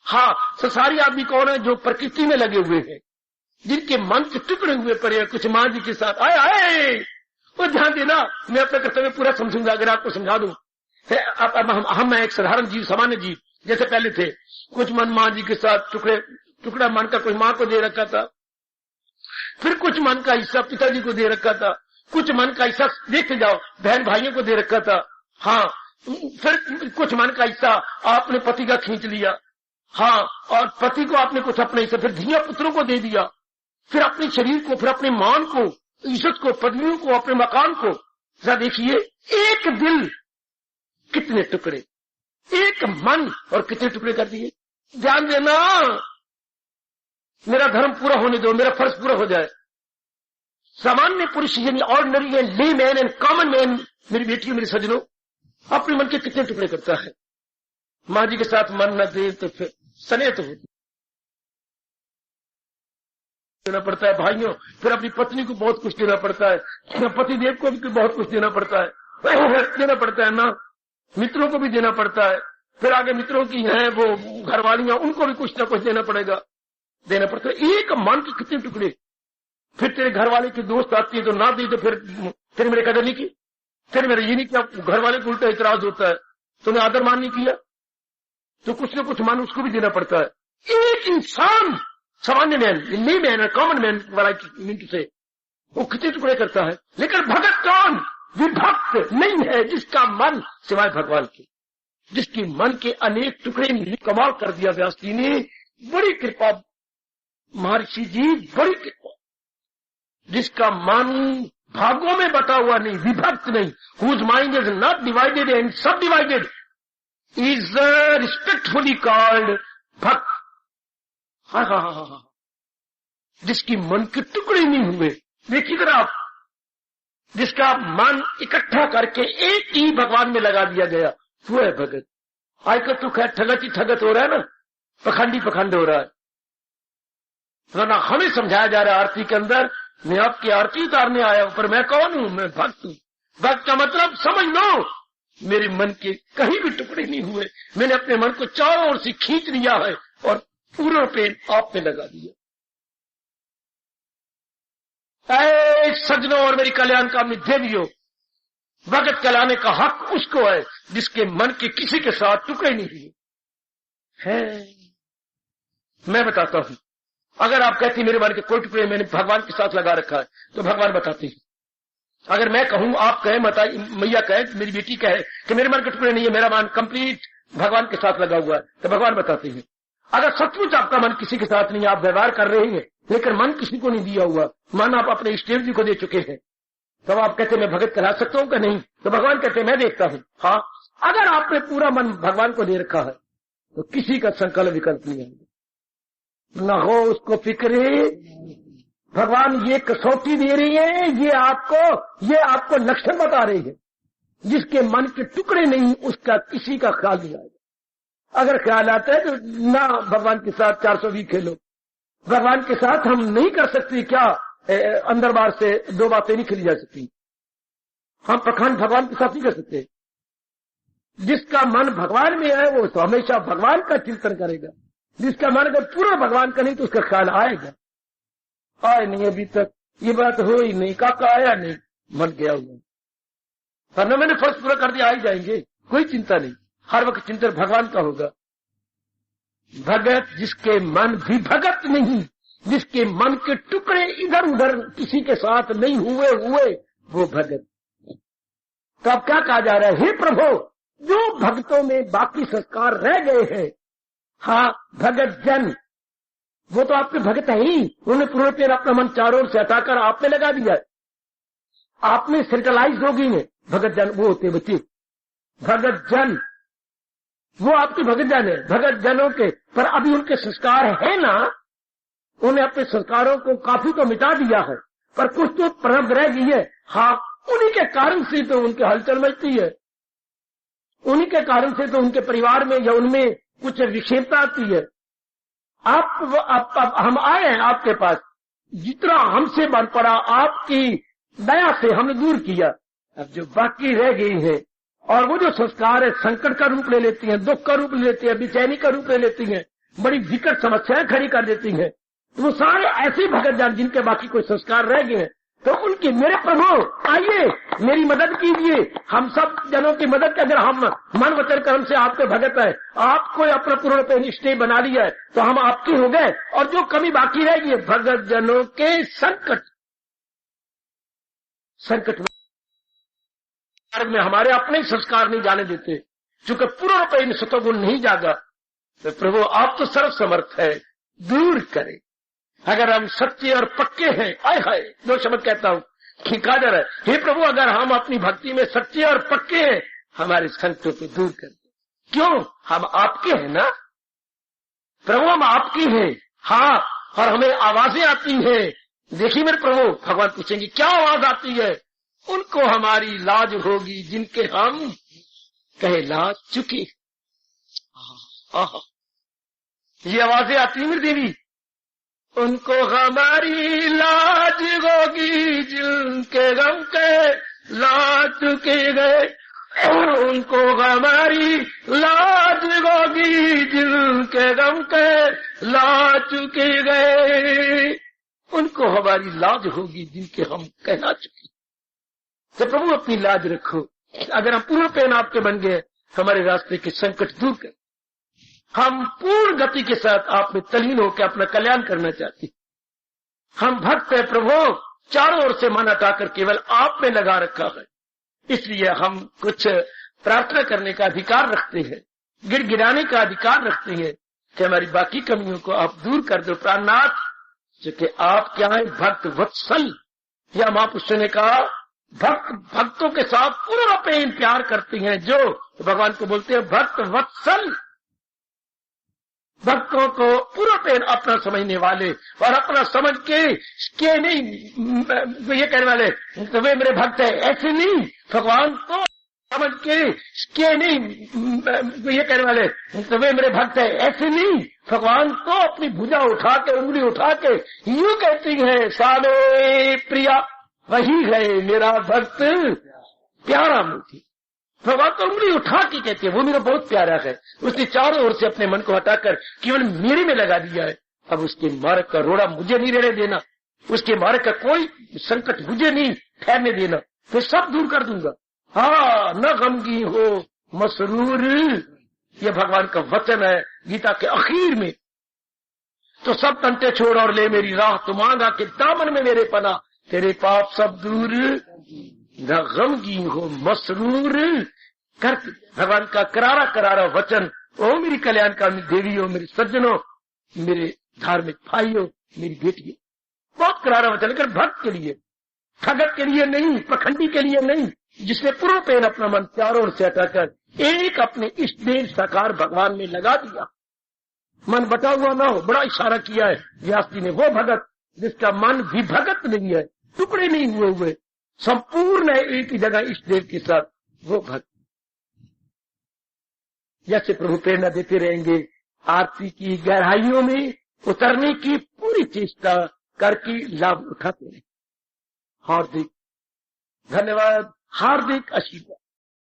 हाँ, संसारी आदमी कौन है? जो प्रकृति में लगे हुए हैं, जिनके मन के टुकड़े हुए पड़े हैं कुछ मां जी के साथ। आए वो ध्यान देना, मैं अपने कर्तव्य पूरा समझूंगा अगर आपको समझा दूं। हम एक साधारण जीव, सामान्य जीव जैसे पहले थे, कुछ मन मां जी के साथ टुकड़ा मन का कोई मां को दे रखा था, फिर कुछ मन का हिस्सा पिताजी को दे रखा था, कुछ मन का हिस्सा देखते जाओ बहन भाइयों को दे रखा था। हाँ, फिर कुछ मन का हिस्सा आपने पति का खींच लिया। हाँ, और पति को आपने कुछ अपने हिस्सा, फिर धिया पुत्रों को दे दिया, फिर अपने शरीर को, फिर अपने मान को, इज्जत को, पदवियों को, अपने मकान को। जरा देखिए, एक दिल कितने टुकड़े, एक मन और कितने टुकड़े कर दिए। ध्यान देना, मेरा धर्म पूरा होने दो, मेरा फर्ज पूरा हो जाए। सामान्य पुरुष यानी ऑर्डिनरी एंड ले मैन एंड कॉमन मैन, मेरी बेटी मेरे सजनों, अपने मन के कितने टुकड़े करता है। मां जी के साथ मन न दे तो फिर सने तो होती देना पड़ता है भाइयों, फिर अपनी पत्नी को बहुत कुछ देना पड़ता है, पति देव को भी बहुत कुछ देना पड़ता है ना, मित्रों को भी देना पड़ता है, फिर आगे मित्रों की हैं वो घरवालियां, उनको भी कुछ ना कुछ देना पड़ता है। एक मन के कितने टुकड़े। फिर तेरे घर वाले की दोस्त आती है तो ना दी तो फिर मेरे कदर नहीं की, फिर मेरे ये नहीं किया, घर वाले को उल्टा इतराज होता है, तूने आदर मान नहीं किया, तो कुछ न कुछ मान उसको भी देना पड़ता है। एक इंसान सामान्य मैन, ले मैन कॉमन मैन वाला से वो कितने टुकड़े करता है। लेकिन भगत कौन? विभक्त नहीं है, जिसका मन सिवाय भगवान के, जिसकी मन के अनेक टुकड़े नहीं। कमाल कर दिया व्यास जी ने, बड़ी कृपा महर्षि जी, बड़ी कृपा। जिसका मन भागों में बटा हुआ नहीं, विभक्त नहीं, whose mind is not divided and subdivided is respectfully called भक्त। हाँ, जिसकी मन के टुकड़े नहीं हुए। देखिएगा आप, जिसका मन इकट्ठा करके एक ही भगवान में लगा दिया गया, वो है भगत। आजकल तो खैर ठगत ही ठगत हो रहा है ना, पखंड हो रहा है। वरना हमें समझाया जा रहा है आरती के अंदर, मैं आपकी आरती उतारने आया हूं, पर मैं कौन हूं? मैं भक्त हूं। भक्त का मतलब समझ लो, मेरे मन के कहीं भी टुकड़े नहीं हुए, मैंने अपने मन को चारों ओर से खींच लिया है और पूरा पेन आप में लगा दिया। ऐ सज्जनों और मेरी कल्याण का देवियों, भगत कहलाने का हक उसको है जिसके मन के किसी के साथ टुकड़े नहीं हुए है। मैं बताता हूं, अगर आप कहती मेरे मन के कोई टुकड़े मैंने भगवान के साथ लगा रखा है, तो भगवान बताते हैं। अगर मैं कहूं, आप कहें, मैया कहे, मेरी बेटी कहे कि मेरे मन के टुकड़े नहीं है, मेरा मन कंप्लीट भगवान के साथ लगा हुआ है, तो भगवान बताते हैं। अगर सचमुच आपका मन किसी के साथ नहीं, आप व्यवहार कर रहे हैं लेकिन मन किसी को नहीं दिया हुआ, मन आप अपने इष्टदेव जी को दे चुके हैं, तो आप कहते मैं भगत कहला सकता हूं कि नहीं? तो भगवान कहते मैं देखता हूं। हाँ, अगर आपने पूरा मन भगवान को दे रखा है तो किसी का संकल्प विकल्प नहीं है, न हो उसको फिक्र। भगवान ये कसौटी दे रही है, ये आपको लक्षण बता रही है। जिसके मन के टुकड़े नहीं, उसका किसी का ख्याल नहीं आएगा। अगर ख्याल आता है तो ना भगवान के साथ 420 खेलो। भगवान के साथ हम नहीं कर सकते क्या? अंदर बार से दो बातें नहीं खेली जा सकती। हम पखंड भगवान के साथ नहीं कर सकते। जिसका मन भगवान में है वो तो हमेशा भगवान का चिंतन करेगा। जिसका मन अगर पूरा भगवान का नहीं तो उसका ख्याल आएगा। आए नहीं अभी तक, ये बात हो ही नहीं, काका आया नहीं, मन गया हुआ। वरना मैंने फर्ज पूरा कर दिया, आ ही जाएंगे, कोई चिंता नहीं। हर वक्त चिंतन भगवान का होगा। भगत जिसके मन भी भगत नहीं, जिसके मन के टुकड़े इधर उधर किसी के साथ नहीं हुए वो भगत। तो अब क्या कहा जा रहा है? हे प्रभु, जो भक्तों में बाकी संस्कार रह गए हैं, हाँ भगत जन, वो तो आपके भगत है ही। उन्होंने पूर्ण पेड़ अपना मन चारों ओर से हटाकर आप में लगा दिया। आप में सेंट्रलाइज हो गई है। भगत जन वो होते बच्चे, भगत जन वो आपके भगत जन है। भगत जनों के पर अभी उनके संस्कार है ना, उन्हें अपने संस्कारों को काफी तो मिटा दिया है, पर कुछ तो परंपरा रह गई है। हाँ, उन्हीं के कारण से तो उनके हलचल मचती है, उन्हीं के कारण से तो उनके परिवार में या उनमें कुछ विक्षेपता आती है। आप हम आए हैं आपके पास, जितना हमसे बन पड़ा आपकी दया से हमने दूर किया। अब जो बाकी रह गई है और वो जो संस्कार है संकट का रूप ले लेती हैं, दुख का रूप ले लेती है, बेचैनी का रूप ले लेती हैं, बड़ी विकट समस्याएं खड़ी कर देती हैं। तो वो सारे ऐसे भगत जान जिनके बाकी कोई संस्कार रह गए हैं, तो उनकी मेरे प्रभु आइए मेरी मदद कीजिए। हम सब जनों की मदद के, अगर हम मन वचन कर्म से आपके भगत है, आपको अपना पूर्ण पे निष्ठे बना लिया है, तो हम आपके हो गए। और जो कमी बाकी रहेगी भगत जनों के संकट में हमारे अपने संस्कार नहीं जाने देते, चूंकि पूर्ण पे इन सतोगुण नहीं जागा। तो प्रभु आप तो सर्व समर्थ है, दूर करें। अगर हम सच्चे और पक्के हैं, आय हाय दो शब्द कहता हूं, कहा जा रहा है, हे प्रभु अगर हम अपनी भक्ति में सच्चे और पक्के हैं, हमारे संकटों को दूर कर दो। क्यों? हम आपके हैं ना प्रभु, हम आपकी हैं। हाँ, और हमें आवाजें आती हैं। देखिए मेरे प्रभु, भगवान पूछेंगे क्या आवाज आती है? उनको हमारी लाज होगी जिनके हम कहला चुके। ये आवाजें आती है मेरी देवी। उनको हमारी लाज होगी जिनके गम के ला चुके गए। उनको हमारी लाज होगी जिनके गम के ला चुके गए। उनको हमारी लाज होगी जिनके हम कहला चुके। तो प्रभु अपनी लाज रखो। अगर हम पूर्ण प्रेम आपके बन गए, हमारे रास्ते के संकट दूर कर, हम पूर्ण गति के साथ आप में तल्लीन होकर अपना कल्याण करना चाहते हैं। हम भक्त है प्रभु, चारों ओर से मन हटाकर केवल आप में लगा रखा है। इसलिए हम कुछ प्रार्थना करने का अधिकार रखते हैं, गिड़गिड़ाने का अधिकार रखते हैं कि हमारी बाकी कमियों को आप दूर कर दो प्राणनाथ, जो कि आप क्या है? भक्त वत्सल। या महापुरुष ने कहा भक्त भक्तों के साथ पूरा प्रेम प्यार करते हैं, जो भगवान को बोलते हैं भक्त वत्सल। भक्तों को पूरा प्रेम अपना समझने वाले और अपना समझ के नहीं ये कहने वाले तो वे मेरे भक्त है, ऐसे नहीं। भगवान को समझ के नहीं ये कहने वाले तो वे मेरे भक्त है, ऐसे नहीं। भगवान को अपनी भुजा उठा के उंगली उठा के यूं कहती है सामे प्रिया, वही है मेरा भक्त प्यारा मुझे। भगवान को उंगली उठा के कहती है वो मेरा बहुत प्यारा है। उसने चारों ओर से अपने मन को हटाकर केवल मेरे में लगा दिया है। अब उसके मार्ग का रोड़ा मुझे नहीं रहने देना, उसके मार्ग का कोई संकट मुझे नहीं ठहरने देना, फिर सब दूर कर दूंगा। हाँ, न गमगी हो मसरूर, ये भगवान का वचन है गीता के आखिर में। तो सब तंटे छोड़ और ले मेरी राह, तो मांगा के दामन में मेरे पना, तेरे पाप सब दूर, न गमगी हो मसरूर कर। भगवान का करारा करारा वचन। ओ मेरी कल्याणकामी देवियों, मेरे सज्जनों, मेरे धार्मिक भाइयों, मेरी बेटियों, बहुत करारा वचन, लेकिन भक्त के लिए, ठगत के लिए नहीं, प्रखंडी के लिए नहीं, जिसने पूर्ण पेन अपना मन चारों ओर से हटाकर एक अपने इष्ट देव साकार भगवान में लगा दिया। मन बटा हुआ ना हो, बड़ा इशारा किया है व्यास जी ने। वो भगत जिसका मन भी भगत नहीं है, टुकड़े नहीं हुए, संपूर्ण है एक ही जगह इष्ट देव के साथ, वो भक्त। जैसे प्रभु प्रेरणा देते रहेंगे, आरती की गहराइयों में उतरने की पूरी चेष्टा करके लाभ उठाते रहे। हार्दिक धन्यवाद, हार्दिक आशीर्वाद।